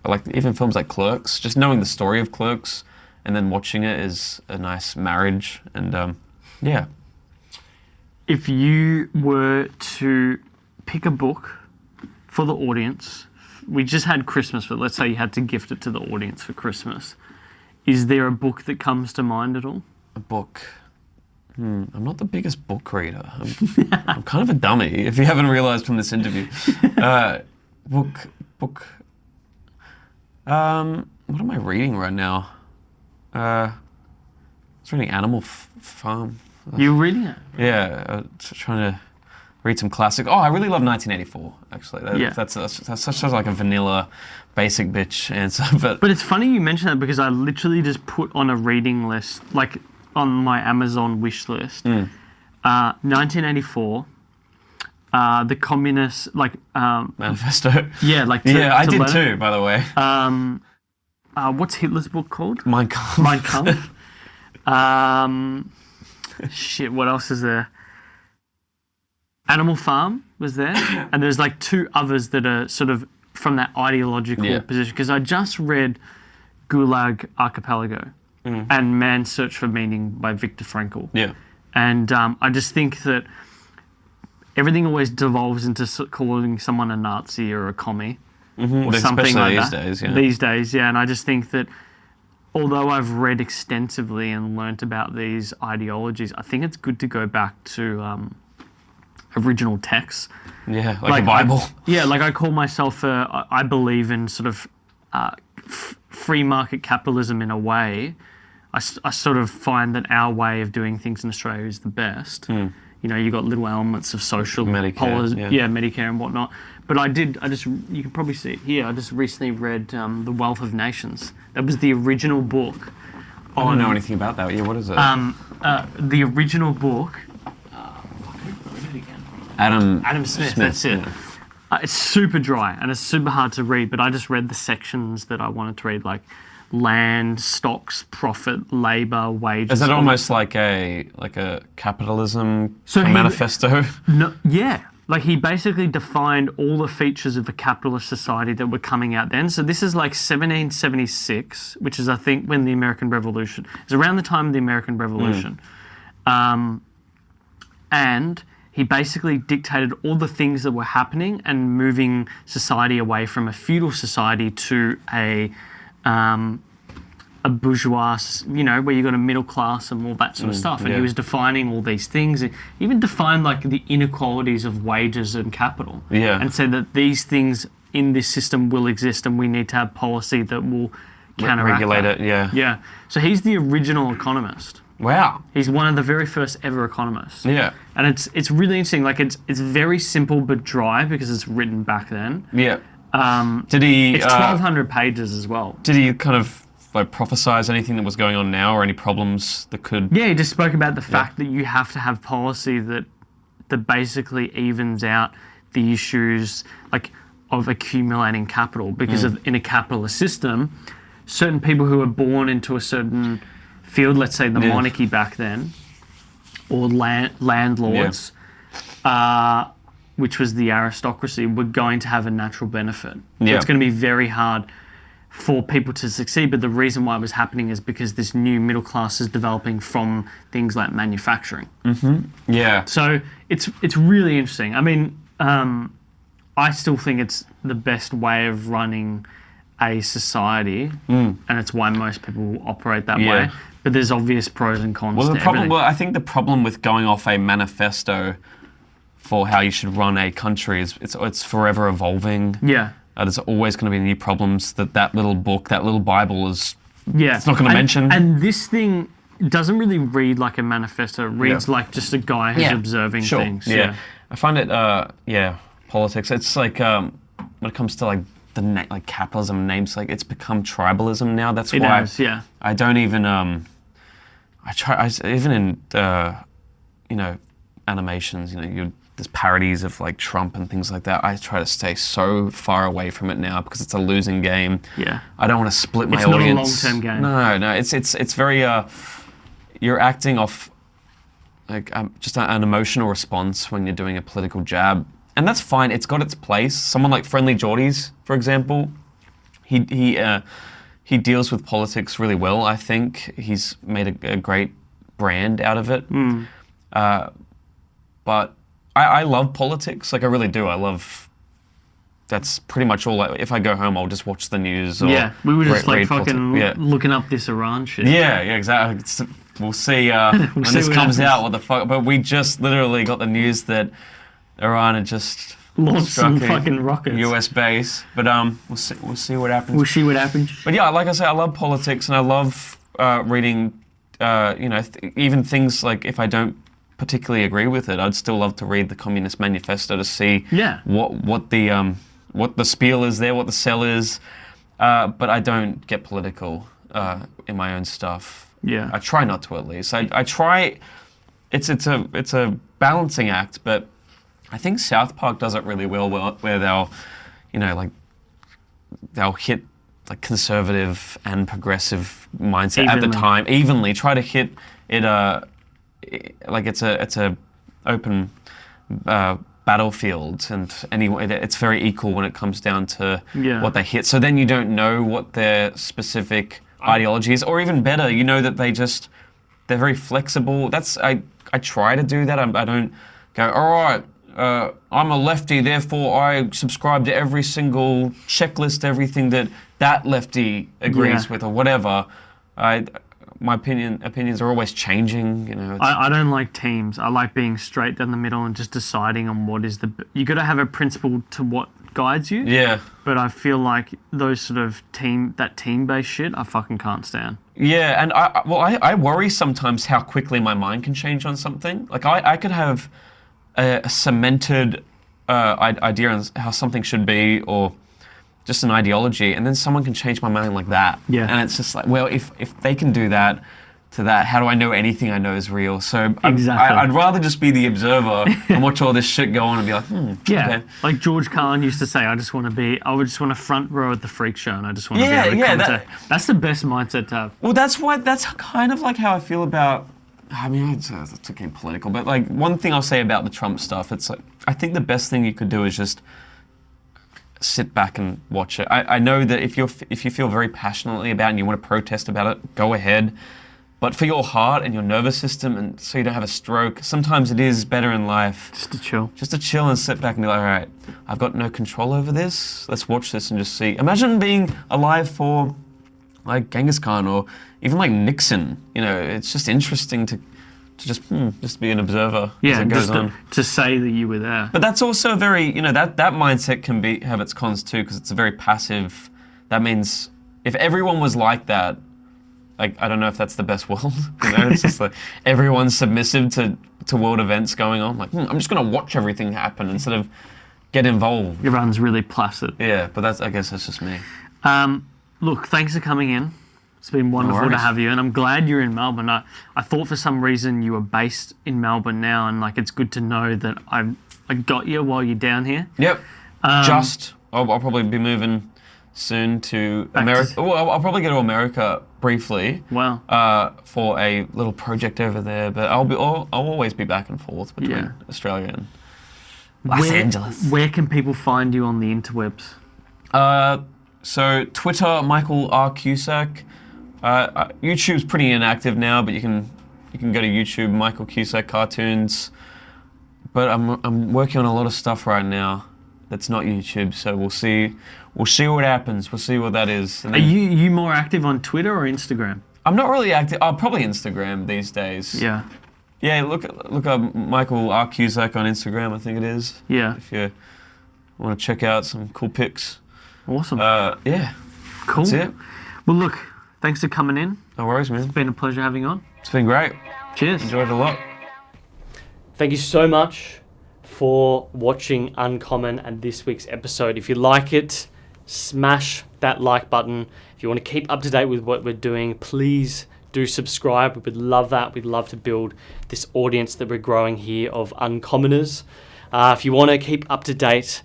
[SPEAKER 1] like even films like Clerks, just knowing the story of Clerks and then watching it is a nice marriage. And yeah.
[SPEAKER 3] If you were to pick a book for the audience, we just had Christmas, but let's say you had to gift it to the audience for Christmas. Is there a book that comes to mind at all?
[SPEAKER 1] A book. I'm not the biggest book reader. I'm kind of a dummy, if you haven't realized from this interview. Book. What am I reading right now? I was reading Animal Farm.
[SPEAKER 3] You're reading it?
[SPEAKER 1] Yeah, trying to read some classic. Oh, I really love 1984. Actually, that's such like a vanilla, basic bitch answer. But
[SPEAKER 3] it's funny you mention that because I literally just put on a reading list, like on my Amazon wish list, 1984. The Communist
[SPEAKER 1] Manifesto.
[SPEAKER 3] Yeah, like
[SPEAKER 1] I did too, by the way.
[SPEAKER 3] What's Hitler's book called?
[SPEAKER 1] Mein Kampf.
[SPEAKER 3] Mein Kampf. Shit, what else is there? Animal Farm was there, and there's like 2 others that are sort of from that ideological position. Because I just read Gulag Archipelago and Man's Search for Meaning by Viktor Frankl.
[SPEAKER 1] Yeah,
[SPEAKER 3] and I just think that everything always devolves into calling someone a Nazi or a commie or something like that. These days, yeah. And I just think that although I've read extensively and learnt about these ideologies, I think it's good to go back to original texts.
[SPEAKER 1] Yeah, like the Bible.
[SPEAKER 3] Like I call myself I believe in sort of free market capitalism in a way. I sort of find that our way of doing things in Australia is the best. You know, you got little elements of social
[SPEAKER 1] Medicare,
[SPEAKER 3] Medicare and whatnot. But you can probably see it here. I just recently read The Wealth of Nations. That was the original book.
[SPEAKER 1] I don't know anything about that. Yeah, what is it?
[SPEAKER 3] The original book. Adam Smith. That's it.
[SPEAKER 1] Yeah.
[SPEAKER 3] It's super dry and it's super hard to read. But I just read the sections that I wanted to read, like land, stocks, profit, labour, wages.
[SPEAKER 1] Is that almost like a capitalism manifesto?
[SPEAKER 3] No, yeah. Like he basically defined all the features of a capitalist society that were coming out then. So this is like 1776, which is I think when the American Revolution. It's around the time of the American Revolution. And he basically dictated all the things that were happening and moving society away from a feudal society to a bourgeois, you know, where you got a middle class and all that sort of stuff. And he was defining all these things. He even defined like the inequalities of wages and capital.
[SPEAKER 1] Yeah.
[SPEAKER 3] And said that these things in this system will exist and we need to have policy that will counteract
[SPEAKER 1] regulate
[SPEAKER 3] that.
[SPEAKER 1] it. Yeah.
[SPEAKER 3] Yeah. So he's the original economist.
[SPEAKER 1] Wow.
[SPEAKER 3] He's one of the very first ever economists.
[SPEAKER 1] Yeah.
[SPEAKER 3] And it's really interesting. Like it's very simple but dry because it's written back then.
[SPEAKER 1] Yeah. Did he?
[SPEAKER 3] It's 1,200 pages as well.
[SPEAKER 1] Did he kind of like prophesize anything that was going on now or any problems that could?
[SPEAKER 3] Yeah, he just spoke about the fact that you have to have policy that basically evens out the issues like of accumulating capital because in a capitalist system, certain people who are born into a certain field, let's say the monarchy back then, or landlords, which was the aristocracy, were going to have a natural benefit. So it's going to be very hard for people to succeed, but the reason why it was happening is because this new middle class is developing from things like manufacturing.
[SPEAKER 1] Yeah.
[SPEAKER 3] So it's really interesting. I mean, I still think it's the best way of running a society, and it's why most people operate that way. But there's obvious pros and cons to everything.
[SPEAKER 1] I think the problem with going off a manifesto for how you should run a country is it's forever evolving.
[SPEAKER 3] Yeah.
[SPEAKER 1] There's always going to be new problems that little book, that little Bible is it's not going to mention.
[SPEAKER 3] And this thing doesn't really read like a manifesto. It reads like just a guy who's observing things.
[SPEAKER 1] Yeah. I find it, politics. It's like, when it comes to like like capitalism names, like it's become tribalism now. That's why I don't even, even in, animations, there's parodies of like Trump and things like that. I try to stay so far away from it now because it's a losing game.
[SPEAKER 3] Yeah.
[SPEAKER 1] I don't want to split my
[SPEAKER 3] It's
[SPEAKER 1] audience.
[SPEAKER 3] not a long-term game.
[SPEAKER 1] No, it's very you're acting off like just an emotional response when you're doing a political jab, and that's fine. It's got its place. Someone like Friendly Jordies, for example, he deals with politics really well. I think he's made a great brand out of it. But I love politics, like I really do. That's pretty much all. If I go home, I'll just watch the news. Or
[SPEAKER 3] we were just like fucking looking up this Iran shit.
[SPEAKER 1] Yeah, exactly. We'll see when this comes out, what the fuck. But we just literally got the news that Iran had just
[SPEAKER 3] launched some fucking rockets.
[SPEAKER 1] US base. But we'll see what happens.
[SPEAKER 3] We'll see what happens.
[SPEAKER 1] But yeah, like I say, I love politics and I love reading, even things like if I don't particularly agree with it, I'd still love to read the Communist Manifesto to see what the spiel is there, what the sell is. But I don't get political in my own stuff.
[SPEAKER 3] Yeah,
[SPEAKER 1] I try not to, at least. I try. It's a balancing act, but I think South Park does it really well, where they'll hit like conservative and progressive mindset at the time evenly. Try to hit it. Like it's a open battlefield, and anyway, it's very equal when it comes down to what they hit. So then you don't know what their specific ideology is, or even better, that they're very flexible. I try to do that. I don't go, all right, I'm a lefty, therefore I subscribe to every single checklist, everything that lefty agrees with, or whatever. My opinions are always changing.
[SPEAKER 3] I don't like teams. I like being straight down the middle and just deciding on what is you got to have a principle to what guides you.
[SPEAKER 1] Yeah.
[SPEAKER 3] But I feel like those sort of team-based shit, I fucking can't stand.
[SPEAKER 1] Yeah, and I worry sometimes how quickly my mind can change on something. Like I could have a cemented idea on how something should be, or just an ideology, and then someone can change my mind like that.
[SPEAKER 3] Yeah.
[SPEAKER 1] And it's just like, well, if they can do that to that, how do I know anything I know is real? So I'd rather just be the observer and watch all this shit go on and be like, okay.
[SPEAKER 3] Like George Carlin used to say, I would just want to front row at the freak show, and I just want to be able to commentate. That's the best mindset to have.
[SPEAKER 1] Well, that's kind of like how I feel about, it's getting political, but like one thing I'll say about the Trump stuff, it's like, I think the best thing you could do is just sit back and watch it. I know that if you feel very passionately about it and you want to protest about it, go ahead. But for your heart and your nervous system, and so you don't have a stroke, sometimes it is better in life
[SPEAKER 3] just to chill
[SPEAKER 1] and sit back and be like, all right, I've got no control over this. Let's watch this and just see. Imagine being alive for like Genghis Khan or even like Nixon. It's just interesting to just be an observer as it goes on.
[SPEAKER 3] To say that you were there.
[SPEAKER 1] But that's also very, that mindset can have its cons too, because it's a very passive. That means if everyone was like that, like, I don't know if that's the best world. It's just like everyone's submissive to world events going on. Like, I'm just going to watch everything happen instead of get involved.
[SPEAKER 3] Everyone's really placid.
[SPEAKER 1] Yeah, but I guess that's just me.
[SPEAKER 3] Look, thanks for coming in. It's been wonderful to have you, and I'm glad you're in Melbourne. I thought for some reason you were based in Melbourne now, and like it's good to know that I got you while you're down here.
[SPEAKER 1] Yep. I'll probably be moving soon to America. Oh, I'll probably go to America briefly.
[SPEAKER 3] Wow.
[SPEAKER 1] For a little project over there, but I'll always be back and forth between Australia and Los Angeles.
[SPEAKER 3] Where can people find you on the interwebs?
[SPEAKER 1] So Twitter, Michael R. Cusack. YouTube's pretty inactive now, but you can go to YouTube, Michael Cusack Cartoons. But I'm working on a lot of stuff right now that's not YouTube, so we'll see what happens. We'll see what that is.
[SPEAKER 3] Are you more active on Twitter or Instagram?
[SPEAKER 1] I'm not really active. Probably Instagram these days.
[SPEAKER 3] Yeah.
[SPEAKER 1] Yeah, look up Michael R. Cusack on Instagram, I think it is.
[SPEAKER 3] Yeah.
[SPEAKER 1] If you want to check out some cool pics.
[SPEAKER 3] Awesome.
[SPEAKER 1] Yeah.
[SPEAKER 3] Cool.
[SPEAKER 1] That's it.
[SPEAKER 3] Well, look, thanks for coming in.
[SPEAKER 1] No worries, man.
[SPEAKER 3] It's been a pleasure having you on.
[SPEAKER 1] It's been great.
[SPEAKER 3] Cheers.
[SPEAKER 1] Enjoyed it a lot.
[SPEAKER 3] Thank you so much for watching Uncommon and this week's episode. If you like it, smash that like button. If you want to keep up to date with what we're doing, please do subscribe. We would love that. We'd love to build this audience that we're growing here of Uncommoners. If you want to keep up to date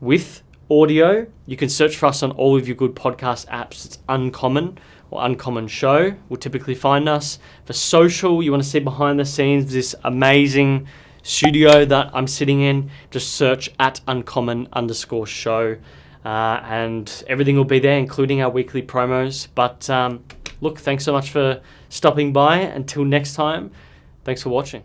[SPEAKER 3] with audio, you can search for us on all of your good podcast apps. It's Uncommon or Uncommon Show. Will typically find us. For social, you want to see behind the scenes this amazing studio that I'm sitting in, just search at @uncommon_show and everything will be there, including our weekly promos. But look, thanks so much for stopping by. Until next time, thanks for watching.